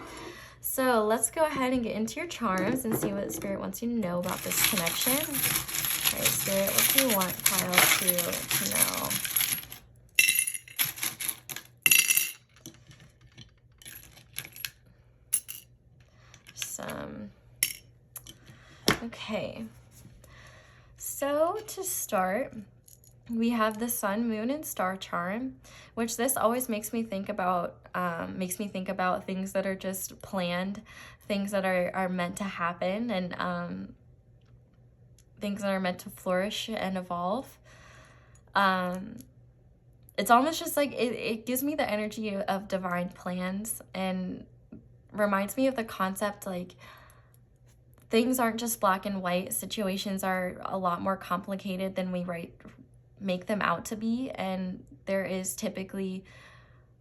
So let's go ahead and get into your charms and see what Spirit wants you to know about this connection. All right, Spirit, what do you want pile 2 to know? Okay, so to start, we have the Sun, Moon, and Star charm, which this always makes me think about things that are just planned, things that are meant to happen, and things that are meant to flourish and evolve. It's almost just like it gives me the energy of divine plans and reminds me of the concept, like, things aren't just black and white. Situations are a lot more complicated than we make them out to be, and there is typically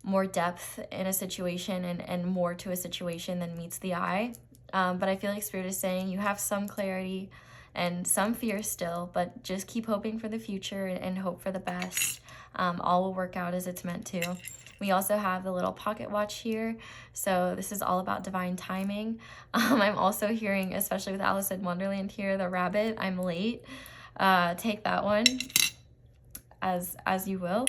more depth in a situation and more to a situation than meets the eye. But I feel like Spirit is saying you have some clarity and some fear still, but just keep hoping for the future and hope for the best. All will work out as it's meant to. We also have the little pocket watch here. So this is all about divine timing. I'm also hearing, especially with Alice in Wonderland here, the rabbit, I'm late. Take that one as you will.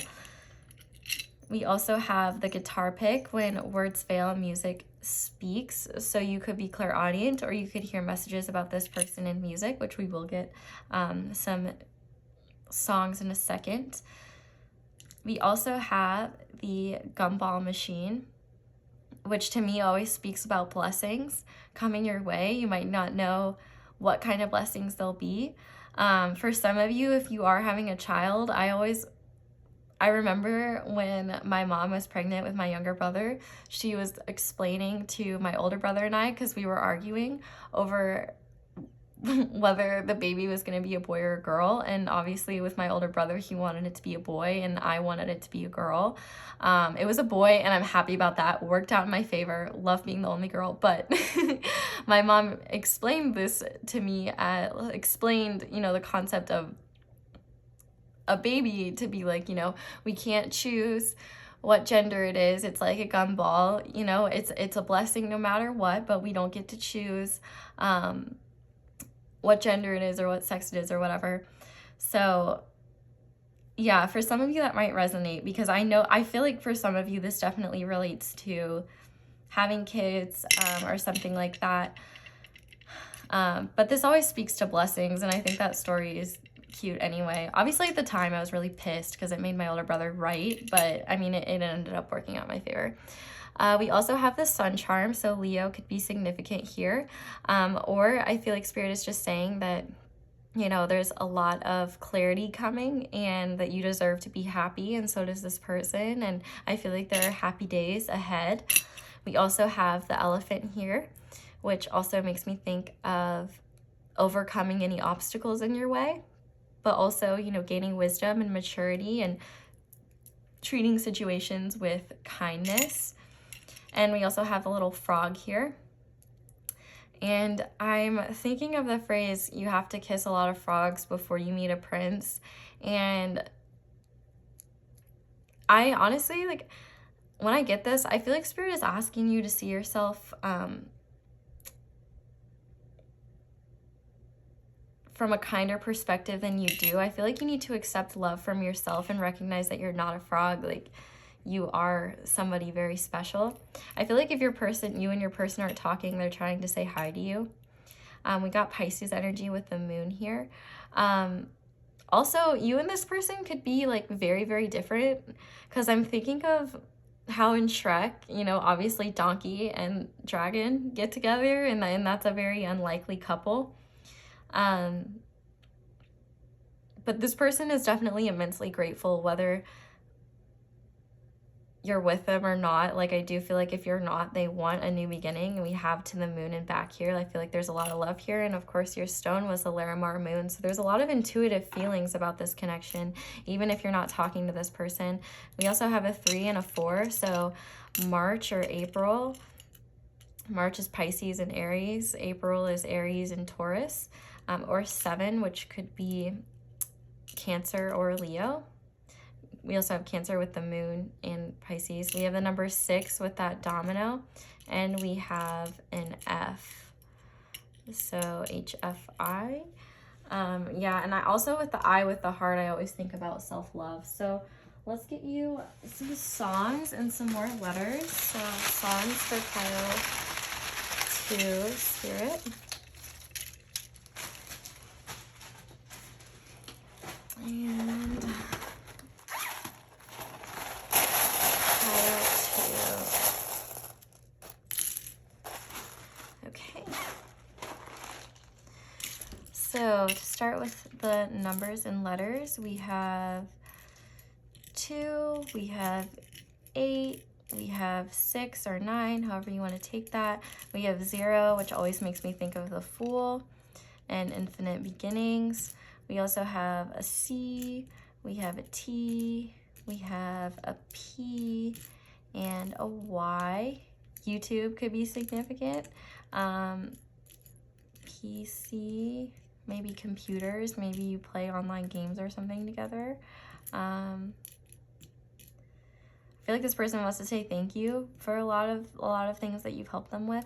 We also have the guitar pick, when words fail, music speaks. So you could be clairaudient, or you could hear messages about this person in music, which we will get some songs in a second. We also have the gumball machine, which to me always speaks about blessings coming your way. You might not know what kind of blessings they'll be. For some of you, if you are having a child, I remember when my mom was pregnant with my younger brother, she was explaining to my older brother and I, because we were arguing over whether the baby was going to be a boy or a girl. And obviously with my older brother, he wanted it to be a boy and I wanted it to be a girl. It was a boy, and I'm happy about that. Worked out in my favor. Love being the only girl. But my mom explained this to me, explained, you know, the concept of a baby to be like, you know, we can't choose what gender it is. It's like a gumball, you know, it's a blessing no matter what, but we don't get to choose what gender it is or what sex it is or whatever. So yeah, for some of you that might resonate, because I feel like for some of you this definitely relates to having kids or something like that. But this always speaks to blessings, and I think that story is cute anyway. Obviously at the time I was really pissed because it made my older brother right, but I mean it ended up working out in my favor. We also have the sun charm, so Leo could be significant here. Or I feel like Spirit is just saying that, you know, there's a lot of clarity coming and that you deserve to be happy, and so does this person. And I feel like there are happy days ahead. We also have the elephant here, which also makes me think of overcoming any obstacles in your way, but also, you know, gaining wisdom and maturity and treating situations with kindness. And we also have a little frog here. And I'm thinking of the phrase, you have to kiss a lot of frogs before you meet a prince. And I honestly, like, when I get this, I feel like Spirit is asking you to see yourself from a kinder perspective than you do. I feel like you need to accept love from yourself and recognize that you're not a frog. Like, you are somebody very special. I feel like if you and your person aren't talking, they're trying to say hi to you. We got Pisces energy with the moon here. Also, you and this person could be like very, very different, because I'm thinking of how in Shrek, you know, obviously donkey and dragon get together, and that's a very unlikely couple. But this person is definitely immensely grateful whether you're with them or not. Like, I do feel like if you're not, they want a new beginning. And we have to the moon and back here. I feel like there's a lot of love here. And of course your stone was the Larimar moon. So there's a lot of intuitive feelings about this connection, even if you're not talking to this person. We also have a 3 and a 4. So March or April. March is Pisces and Aries. April is Aries and Taurus. Or 7, which could be Cancer or Leo. We also have Cancer with the moon in Pisces. We have the number 6 with that domino, and we have an F. So HFI. Yeah, and I also with the I with the heart, I always think about self-love. So let's get you some songs and some more letters. So songs for pile 2, Spirit. And pile 2. Okay. So to start with the numbers and letters, we have 2, we have 8, we have 6 or 9, however you want to take that. We have 0, which always makes me think of the Fool and infinite beginnings. We also have a C, we have a T, we have a P, and a Y. YouTube could be significant. PC, maybe computers, maybe you play online games or something together. I feel like this person wants to say thank you for a lot of things that you've helped them with.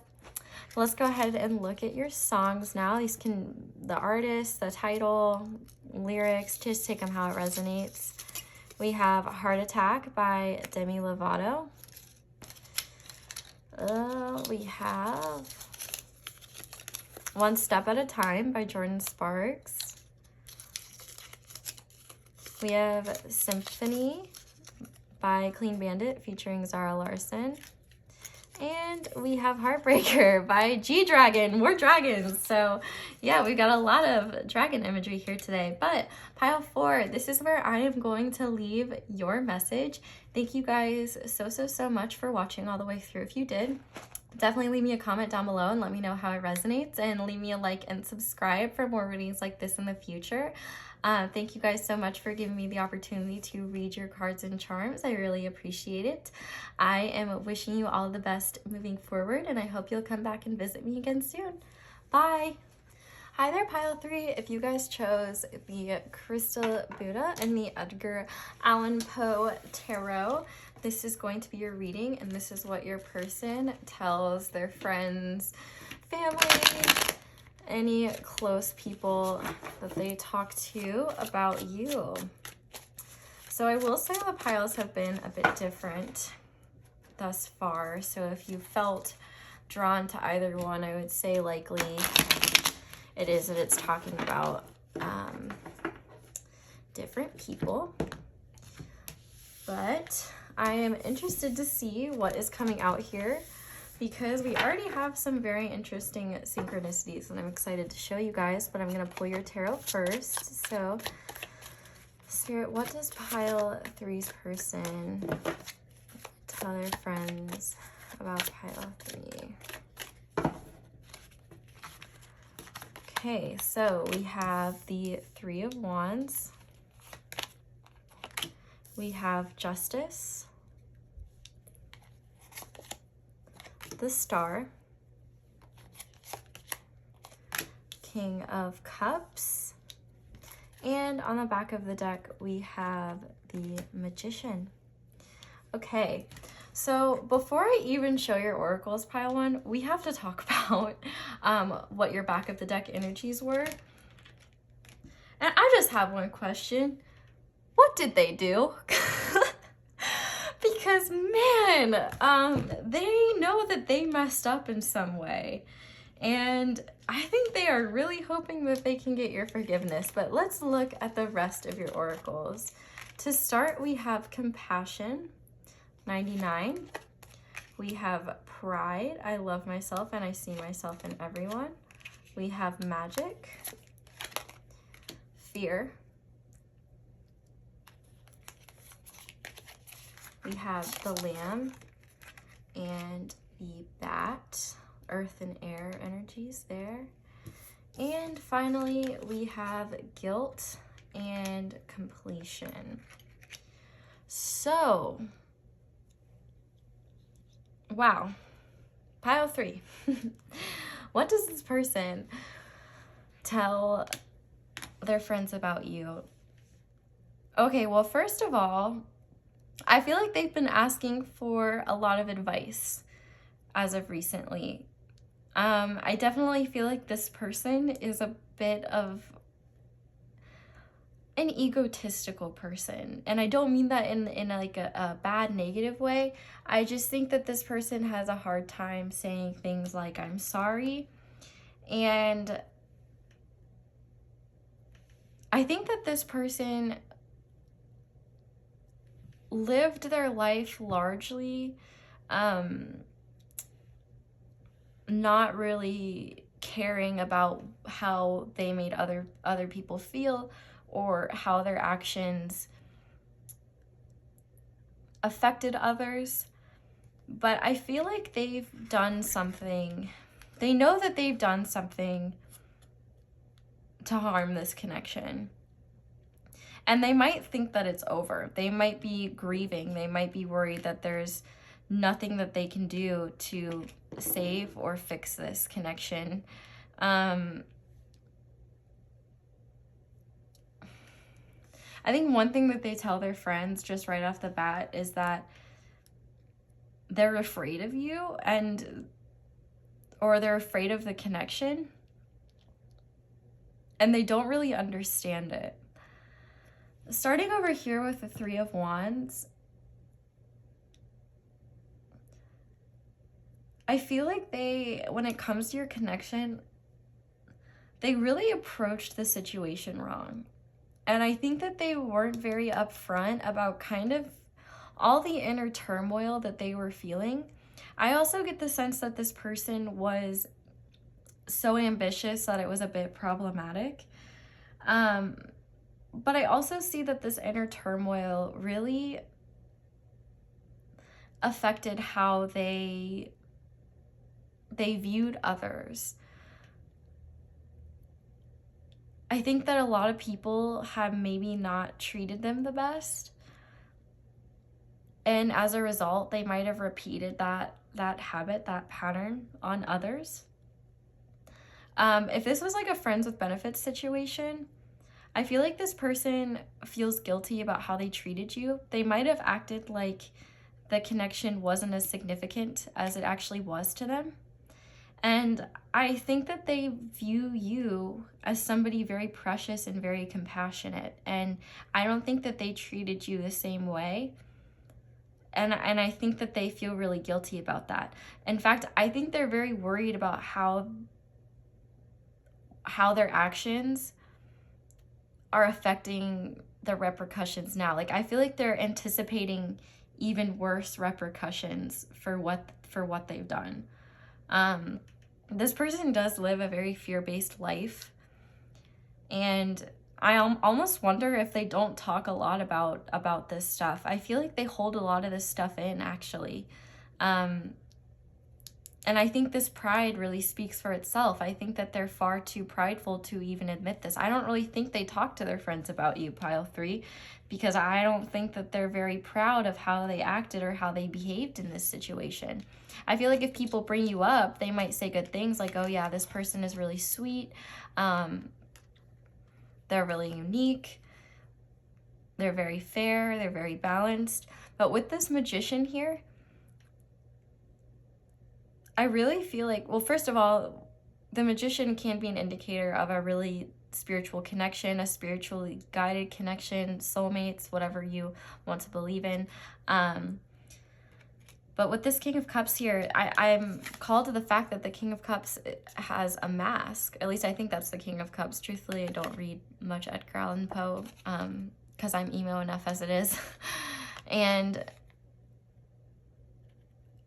Let's go ahead and look at your songs now. These can, the artist, the title, lyrics, just take them how it resonates. We have Heart Attack by Demi Lovato. We have One Step at a Time by Jordan Sparks. We have Symphony by Clean Bandit featuring Zara Larsson. And we have Heartbreaker by G-Dragon, more dragons. So yeah, we've got a lot of dragon imagery here today. But pile 4, this is where I am going to leave your message. Thank you guys so much for watching all the way through. If you did, definitely leave me a comment down below and let me know how it resonates, and leave me a like and subscribe for more readings like this in the future. Thank you guys so much for giving me the opportunity to read your cards and charms. I really appreciate it. I am wishing you all the best moving forward, and I hope you'll come back and visit me again soon. Bye! Hi there, pile 3. If you guys chose the Crystal Buddha and the Edgar Allan Poe Tarot, this is going to be your reading, and this is what your person tells their friends, family, any close people that they talk to about you. So I will say the piles have been a bit different thus far. So if you felt drawn to either one, I would say likely it is that it's talking about different people. But I am interested to see what is coming out here, because we already have some very interesting synchronicities and I'm excited to show you guys, but I'm going to pull your tarot first. So Spirit, what does pile 3's person tell their friends about pile 3? Okay, so we have the 3 of Wands. We have Justice, the Star, King of Cups, and on the back of the deck we have the Magician. Okay, so before I even show your oracles, pile 1, we have to talk about what your back of the deck energies were. And I just have one question. What did they do? Because man, they know that they messed up in some way. And I think they are really hoping that they can get your forgiveness. But let's look at the rest of your oracles. To start, we have Compassion, 99. We have Pride, I love myself and I see myself in everyone. We have Magic, Fear. We have the Lamb and the Bat, Earth and Air energies there. And finally, we have Guilt and Completion. So, wow. Pile 3. What does this person tell their friends about you? Okay, well, first of all, I feel like they've been asking for a lot of advice as of recently. I definitely feel like this person is a bit of an egotistical person. And I don't mean that in like a bad, negative way. I just think that this person has a hard time saying things like, I'm sorry. And I think that this person lived their life largely not really caring about how they made other people feel or how their actions affected others. But I feel like they've done something, they know that they've done something to harm this connection. And they might think that it's over. They might be grieving. They might be worried that there's nothing that they can do to save or fix this connection. I think one thing that they tell their friends just right off the bat is that they're afraid of you or they're afraid of the connection. And they don't really understand it. Starting over here with the 3 of Wands, I feel like when it comes to your connection, they really approached the situation wrong. And I think that they weren't very upfront about kind of all the inner turmoil that they were feeling. I also get the sense that this person was so ambitious that it was a bit problematic. But I also see that this inner turmoil really affected how they viewed others. I think that a lot of people have maybe not treated them the best. And as a result, they might have repeated that habit, that pattern on others. If this was like a friends with benefits situation, I feel like this person feels guilty about how they treated you. They might have acted like the connection wasn't as significant as it actually was to them. And I think that they view you as somebody very precious and very compassionate. And I don't think that they treated you the same way. And I think that they feel really guilty about that. In fact, I think they're very worried about how their actions are affecting the repercussions now. Like, I feel like they're anticipating even worse repercussions for what they've done. This person does live a very fear-based life, and I almost wonder if they don't talk a lot about this stuff. I feel like they hold a lot of this stuff in, actually. And I think this pride really speaks for itself. I think that they're far too prideful to even admit this. I don't really think they talk to their friends about you, pile 3, because I don't think that they're very proud of how they acted or how they behaved in this situation. I feel like if people bring you up, they might say good things like, oh yeah, this person is really sweet. They're really unique. They're very fair. They're very balanced. But with this Magician here, I really feel like, well, first of all, the Magician can be an indicator of a really spiritual connection, a spiritually guided connection, soulmates, whatever you want to believe in. But with this King of Cups here, I'm called to the fact that the King of Cups has a mask. At least I think that's the King of Cups. Truthfully, I don't read much Edgar Allan Poe because I'm emo enough as it is. And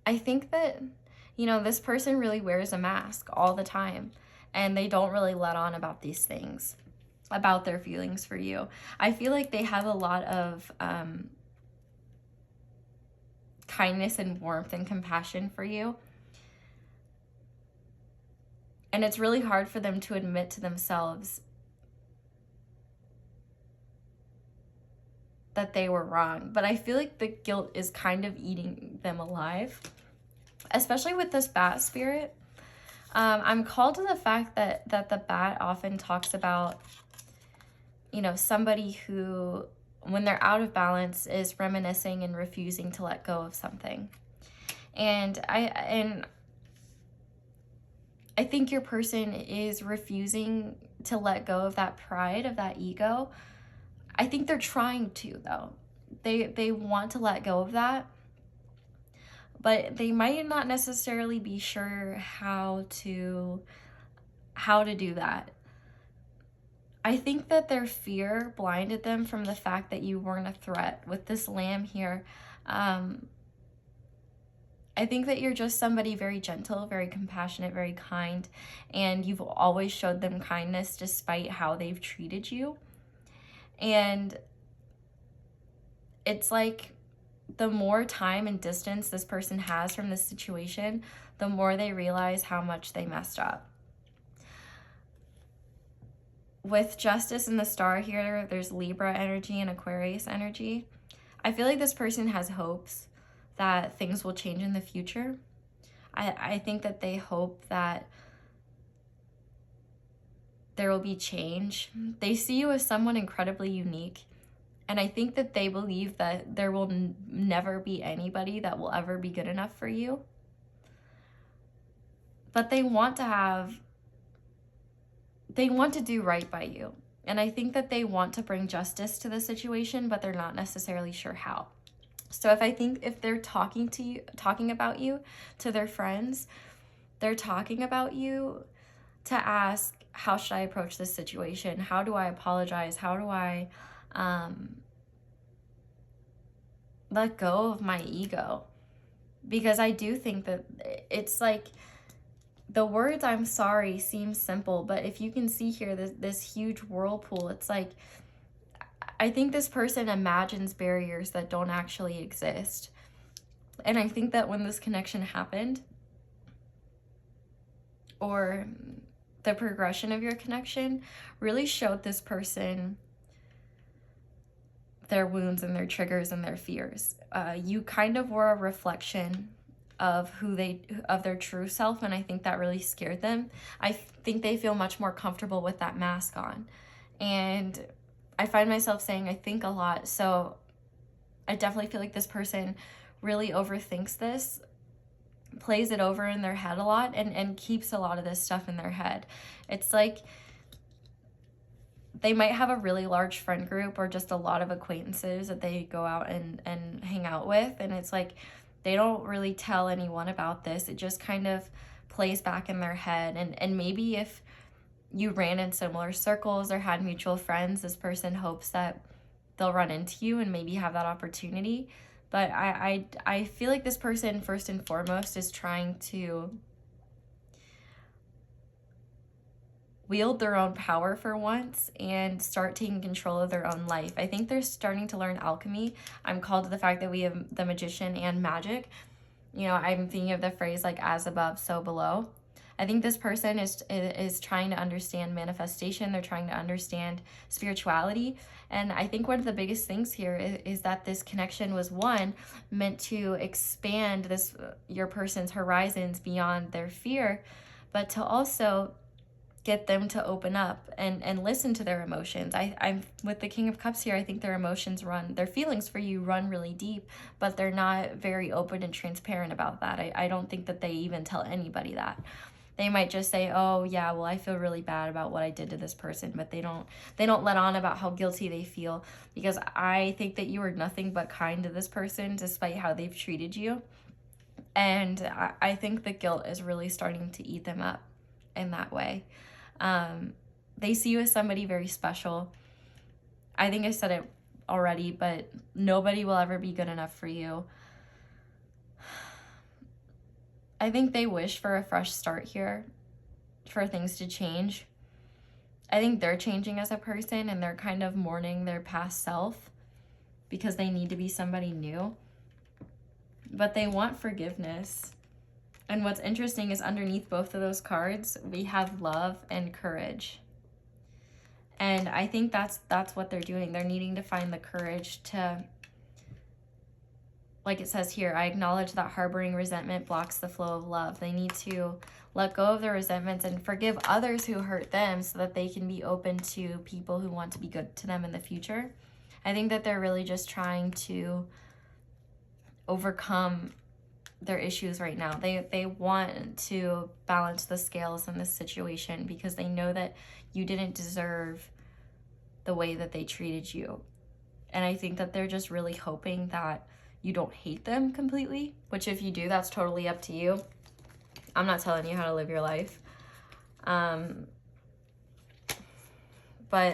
I think that, you know, this person really wears a mask all the time, and they don't really let on about these things, about their feelings for you. I feel like they have a lot of kindness and warmth and compassion for you. And it's really hard for them to admit to themselves that they were wrong. But I feel like the guilt is kind of eating them alive, especially with this bat spirit. I'm called to the fact that the bat often talks about, you know, somebody who, when they're out of balance, is reminiscing and refusing to let go of something. And I think your person is refusing to let go of that pride, of that ego. I think they're trying to, though. They want to let go of that, but they might not necessarily be sure how to do that. I think that their fear blinded them from the fact that you weren't a threat. With this Lamb here, I think that you're just somebody very gentle, very compassionate, very kind, and you've always showed them kindness despite how they've treated you. And it's like the more time and distance this person has from this situation, the more they realize how much they messed up. With Justice and the Star here, there's Libra energy and Aquarius energy. I feel like this person has hopes that things will change in the future. I think that they hope that there will be change. They see you as someone incredibly unique. And I think that they believe that there will never be anybody that will ever be good enough for you. But they want to do right by you. And I think that they want to bring justice to the situation, but they're not necessarily sure how. So if they're talking about you to their friends, they're talking about you to ask, how should I approach this situation? How do I apologize? How do I let go of my ego? Because I do think that it's like, the words "I'm sorry" seem simple, but if you can see here, this huge whirlpool, it's like, I think this person imagines barriers that don't actually exist. And I think that when this connection happened, or the progression of your connection, really showed this person their wounds and their triggers and their fears. You kind of were a reflection of their true self, and I think that really scared them. I think they feel much more comfortable with that mask on. And I find myself saying I think a lot, so I definitely feel like this person really overthinks this, plays it over in their head a lot and keeps a lot of this stuff in their head. It's like they might have a really large friend group or just a lot of acquaintances that they go out and hang out with. And it's like they don't really tell anyone about this. It just kind of plays back in their head. And maybe if you ran in similar circles or had mutual friends, this person hopes that they'll run into you and maybe have that opportunity. But I feel like this person, first and foremost, is trying to wield their own power for once and start taking control of their own life. I think they're starting to learn alchemy. I'm called to the fact that we have the magician and magic. You know, I'm thinking of the phrase like as above, so below. I think this person is trying to understand manifestation. They're trying to understand spirituality. And I think one of the biggest things here is that this connection was, one, meant to expand your person's horizons beyond their fear, but to also get them to open up and listen to their emotions. I'm with the King of Cups here. I think their emotions their feelings for you run really deep, but they're not very open and transparent about that. I don't think that they even tell anybody that. They might just say, oh yeah, well, I feel really bad about what I did to this person, but they don't let on about how guilty they feel, because I think that you are nothing but kind to this person despite how they've treated you. And I think the guilt is really starting to eat them up in that way. They see you as somebody very special. I think I said it already, but nobody will ever be good enough for you. I think they wish for a fresh start here, for things to change. I think they're changing as a person and they're kind of mourning their past self because they need to be somebody new. But they want forgiveness. And what's interesting is underneath both of those cards, we have love and courage. And I think that's what they're doing. They're needing to find the courage to, like it says here, I acknowledge that harboring resentment blocks the flow of love. They need to let go of their resentments and forgive others who hurt them so that they can be open to people who want to be good to them in the future. I think that they're really just trying to overcome their issues right now. They want to balance the scales in this situation because they know that you didn't deserve the way that they treated you. And I think that they're just really hoping that you don't hate them completely, which if you do, that's totally up to you. I'm not telling you how to live your life. But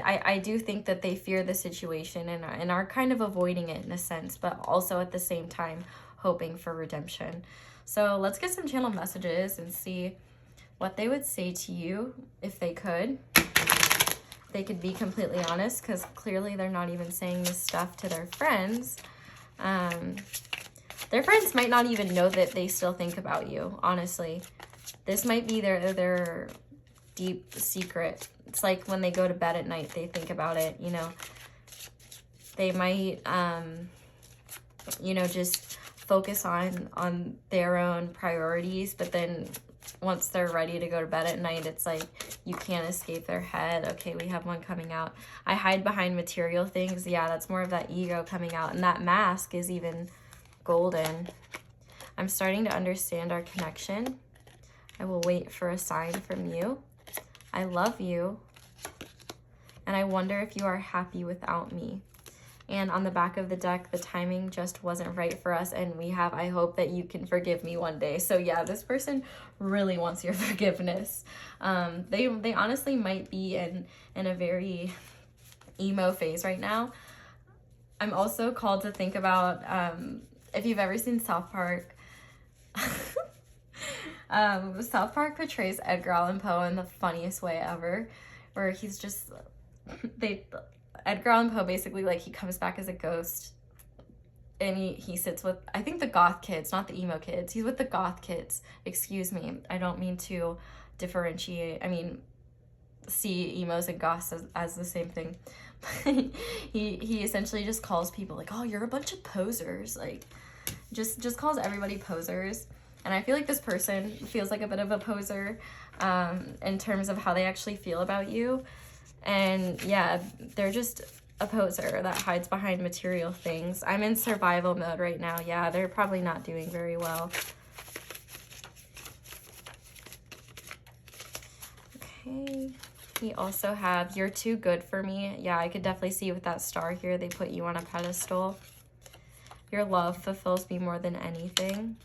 I do think that they fear the situation and are kind of avoiding it in a sense, but also at the same time hoping for redemption. So let's get some channel messages and see what they would say to you if they could. They could be completely honest, because clearly they're not even saying this stuff to their friends. Their friends might not even know that they still think about you, honestly. This might be their deep secret. It's like when they go to bed at night, they think about it, you know. They might, you know, just focus on their own priorities, but then once they're ready to go to bed at night, it's like you can't escape their head. Okay, we have one coming out. I hide behind material things. Yeah, that's more of that ego coming out, and that mask is even golden. I'm starting to understand our connection. I will wait for a sign from you. I love you, and I wonder if you are happy without me. And on the back of the deck, the timing just wasn't right for us, and we have, I hope that you can forgive me one day. So yeah, this person really wants your forgiveness. They honestly might be in a very emo phase right now. I'm also called to think about, if you've ever seen South Park, South Park portrays Edgar Allan Poe in the funniest way ever, where he's just, Edgar Allan Poe basically, like, he comes back as a ghost and he sits with, I think, the goth kids, not the emo kids. He's with the goth kids. Excuse me. I don't mean to differentiate. I mean, see emos and goths as the same thing. he essentially just calls people like, oh, you're a bunch of posers. Like, just calls everybody posers. And I feel like this person feels like a bit of a poser in terms of how they actually feel about you. And yeah, they're just a poser that hides behind material things. I'm in survival mode right now. Yeah, they're probably not doing very well. Okay. We also have, you're too good for me. Yeah, I could definitely see with that star here, they put you on a pedestal. Your love fulfills me more than anything.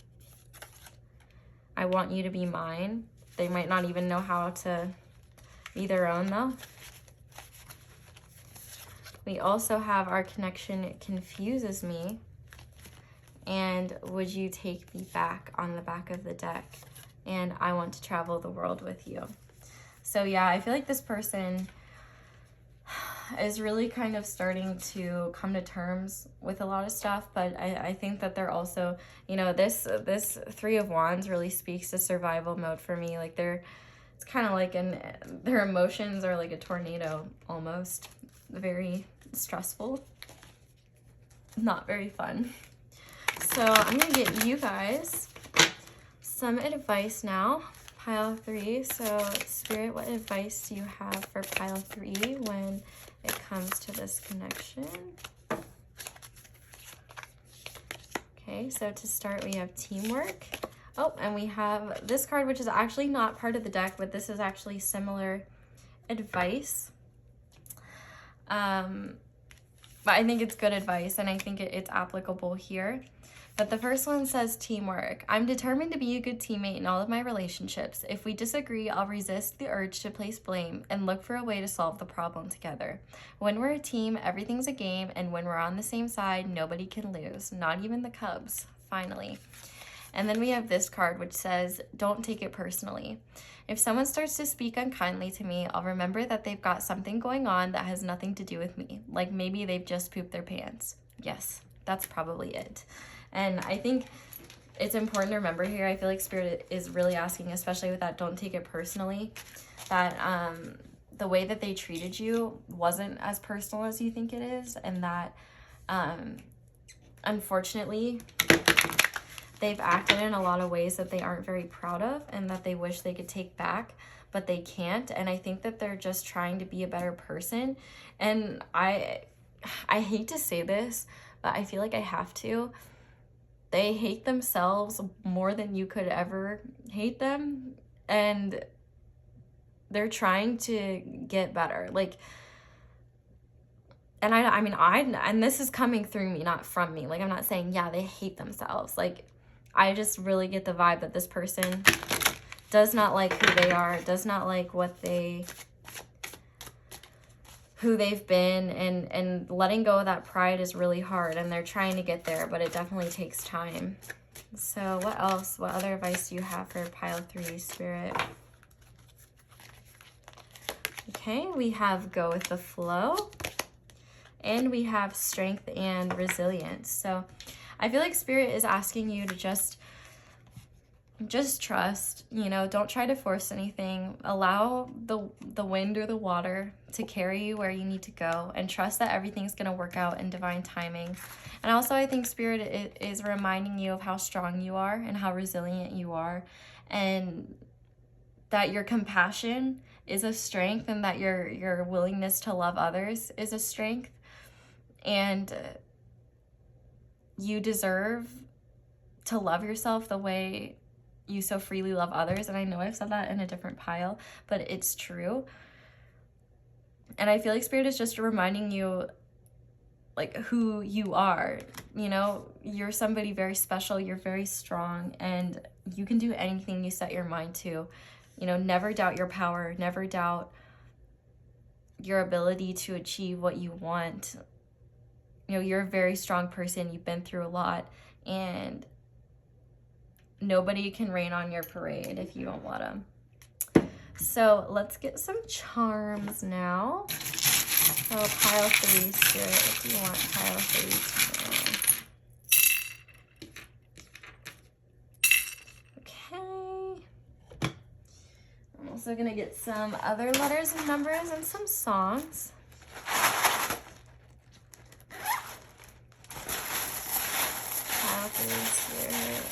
I want you to be mine. They might not even know how to be their own though. We also have our connection confuses me. And would you take me back on the back of the deck? And I want to travel the world with you. So yeah, I feel like this person is really kind of starting to come to terms with a lot of stuff, but I think that they're also, you know, this Three of Wands really speaks to survival mode for me. Like it's kind of like their emotions are like a tornado almost. Very stressful, not very fun. So I'm gonna get you guys some advice now. Pile 3. So Spirit, what advice do you have for pile 3 when it comes to this connection? Okay, so to start we have teamwork. Oh, and we have this card, which is actually not part of the deck, but this is actually similar advice. But I think it's good advice, and I think it's applicable here. But the first one says teamwork. I'm determined to be a good teammate in all of my relationships. If we disagree, I'll resist the urge to place blame and look for a way to solve the problem together. When we're a team, everything's a game, and when we're on the same side, nobody can lose, not even the Cubs, finally. And then we have this card, which says, don't take it personally. If someone starts to speak unkindly to me, I'll remember that they've got something going on that has nothing to do with me. Like maybe they've just pooped their pants. Yes, that's probably it. And I think it's important to remember here, I feel like Spirit is really asking, especially with that don't take it personally, that the way that they treated you wasn't as personal as you think it is, and that unfortunately they've acted in a lot of ways that they aren't very proud of and that they wish they could take back, but they can't. And I think that they're just trying to be a better person. And I hate to say this, but I feel like I have to. They hate themselves more than you could ever hate them. And they're trying to get better. Like, and and this is coming through me, not from me. Like, I'm not saying, yeah, they hate themselves. Like, I just really get the vibe that this person does not like who they are, does not like who they've been, and letting go of that pride is really hard, and they're trying to get there, but it definitely takes time. So what else? What other advice do you have for pile 3, Spirit? Okay, we have go with the flow, and we have strength and resilience. So I feel like Spirit is asking you to just trust, you know, don't try to force anything. Allow the wind or the water to carry you where you need to go, and trust that everything's going to work out in divine timing. And also I think Spirit is reminding you of how strong you are and how resilient you are, and that your compassion is a strength, and that your willingness to love others is a strength, and you deserve to love yourself the way you so freely love others. And I know I've said that in a different pile, but it's true. And I feel like Spirit is just reminding you like who you are. You know, you're somebody very special, you're very strong, and you can do anything you set your mind to. You know, never doubt your power, never doubt your ability to achieve what you want. You know, you're a very strong person, you've been through a lot, and nobody can rain on your parade if you don't let them. So let's get some charms now. So pile 3, Spirit, if you want pile 3 tomorrow. Okay. I'm also gonna get some other letters and numbers and some songs. Pile 3, Spirit.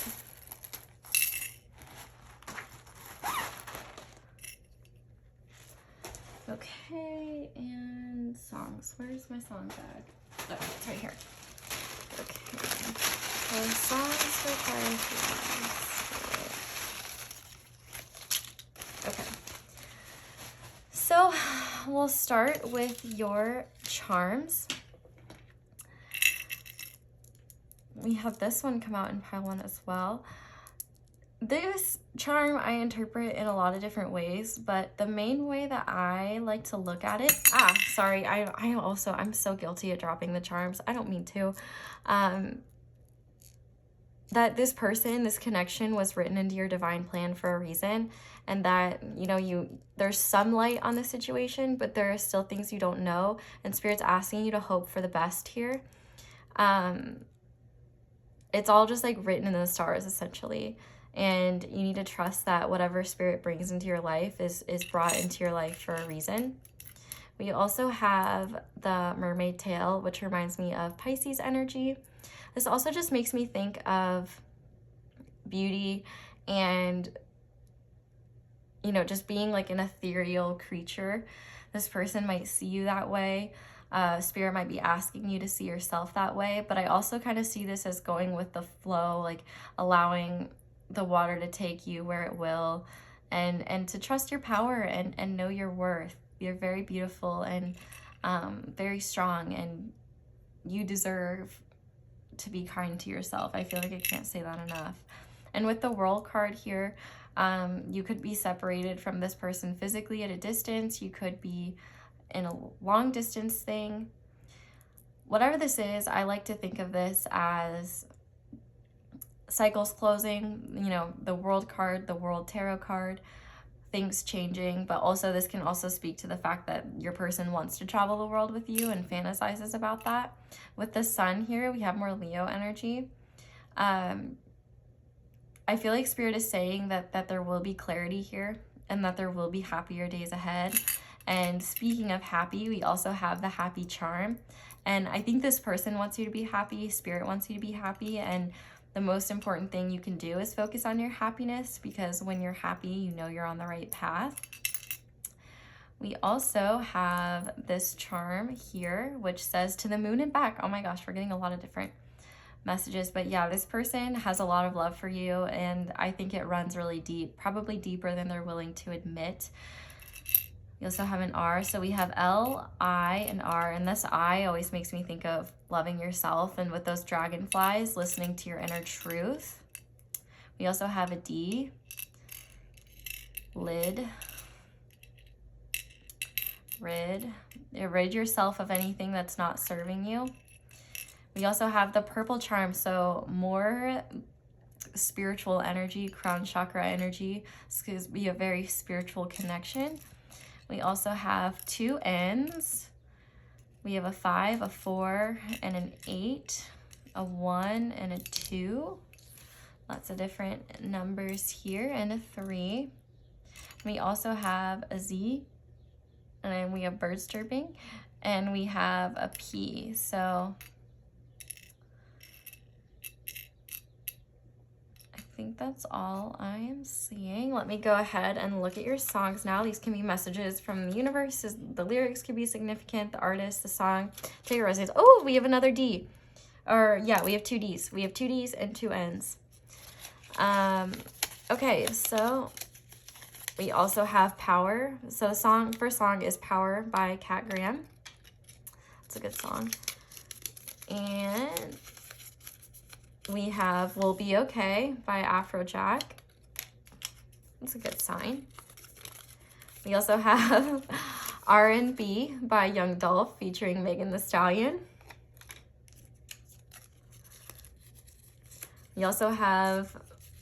Okay, and songs. Where's my song bag? Oh, it's right here. Okay. So songs for pile 3. Okay. we'll start with your charms. We have this one come out in pile 1 as well. This charm I interpret in a lot of different ways, but the main way that I like to look at it, sorry, I'm so guilty at dropping the charms. I don't mean to. That this person, this connection was written into your divine plan for a reason, and that, you know, there's some light on the situation, but there are still things you don't know, and Spirit's asking you to hope for the best here. It's all just like written in the stars, essentially. And you need to trust that whatever Spirit brings into your life is brought into your life for a reason. We also have the mermaid tail, which reminds me of Pisces energy. This also just makes me think of beauty and, you know, just being like an ethereal creature. This person might see you that way. Spirit might be asking you to see yourself that way. But I also kind of see this as going with the flow, like allowing the water to take you where it will, and to trust your power and know your worth. You're very beautiful and very strong, and you deserve to be kind to yourself. I feel like I can't say that enough. And with the World card here, you could be separated from this person physically at a distance. You could be in a long distance thing. Whatever this is, I like to think of this as cycles closing, you know, the World card, the World Tarot card, things changing, but also this can also speak to the fact that your person wants to travel the world with you and fantasizes about that. With the Sun here, we have more Leo energy. I feel like Spirit is saying that there will be clarity here and that there will be happier days ahead. And speaking of happy, we also have the happy charm. And I think this person wants you to be happy. Spirit wants you to be happy. And the most important thing you can do is focus on your happiness, because when you're happy, you know you're on the right path. We also have this charm here, which says to the moon and back. Oh my gosh, we're getting a lot of different messages. But yeah, this person has a lot of love for you, and I think it runs really deep, probably deeper than they're willing to admit. We also have an R. So we have L, I, and R. And this I always makes me think of loving yourself. And with those dragonflies, listening to your inner truth. We also have a D, lid, rid. Rid yourself of anything that's not serving you. We also have the purple charm. So more spiritual energy, crown chakra energy. This could be a very spiritual connection. We also have 2 N's. We have a 5, a 4, and an 8, a 1, and a 2. Lots of different numbers here, and a 3. We also have a Z, and then we have birds chirping, and we have a P. So I think that's all I am seeing. Let me go ahead and look at your songs now. These can be messages from the universe. The lyrics could be significant, the artist, the song. Take a resonance. Oh, we have another D. Or yeah, we have 2 Ds. We have 2 Ds and 2 N's. Okay, so we also have Power. So the first song is Power by Kat Graham. It's a good song. And we have We'll Be Okay by Afrojack. That's a good sign. We also have R&B by Young Dolph featuring Megan Thee Stallion. We also have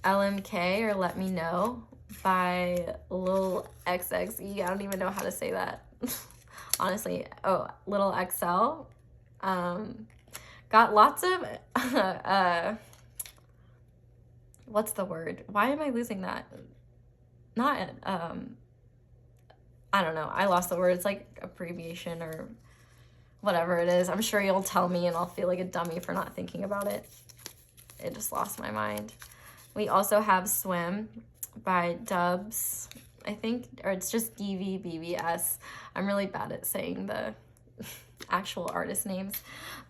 LMK, or Let Me Know, by Lil XXE. I don't even know how to say that. Honestly. Oh, Little XL. Got lots of, what's the word? Why am I losing that? Not, I don't know. I lost the word. It's like abbreviation or whatever it is. I'm sure you'll tell me and I'll feel like a dummy for not thinking about it. It just lost my mind. We also have Swim by Dubs, I think, or it's just DVBBS. I'm really bad at saying the actual artist names.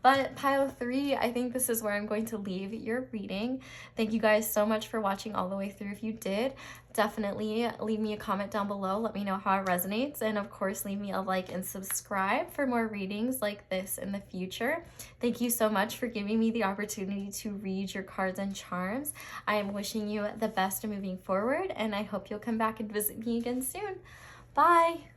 But pile 3, I think this is where I'm going to leave your reading. Thank you guys so much for watching all the way through. If you did, definitely leave me a comment down below. Let me know how it resonates. And of course, leave me a like and subscribe for more readings like this in the future. Thank you so much for giving me the opportunity to read your cards and charms. I am wishing you the best moving forward, and I hope you'll come back and visit me again soon. Bye!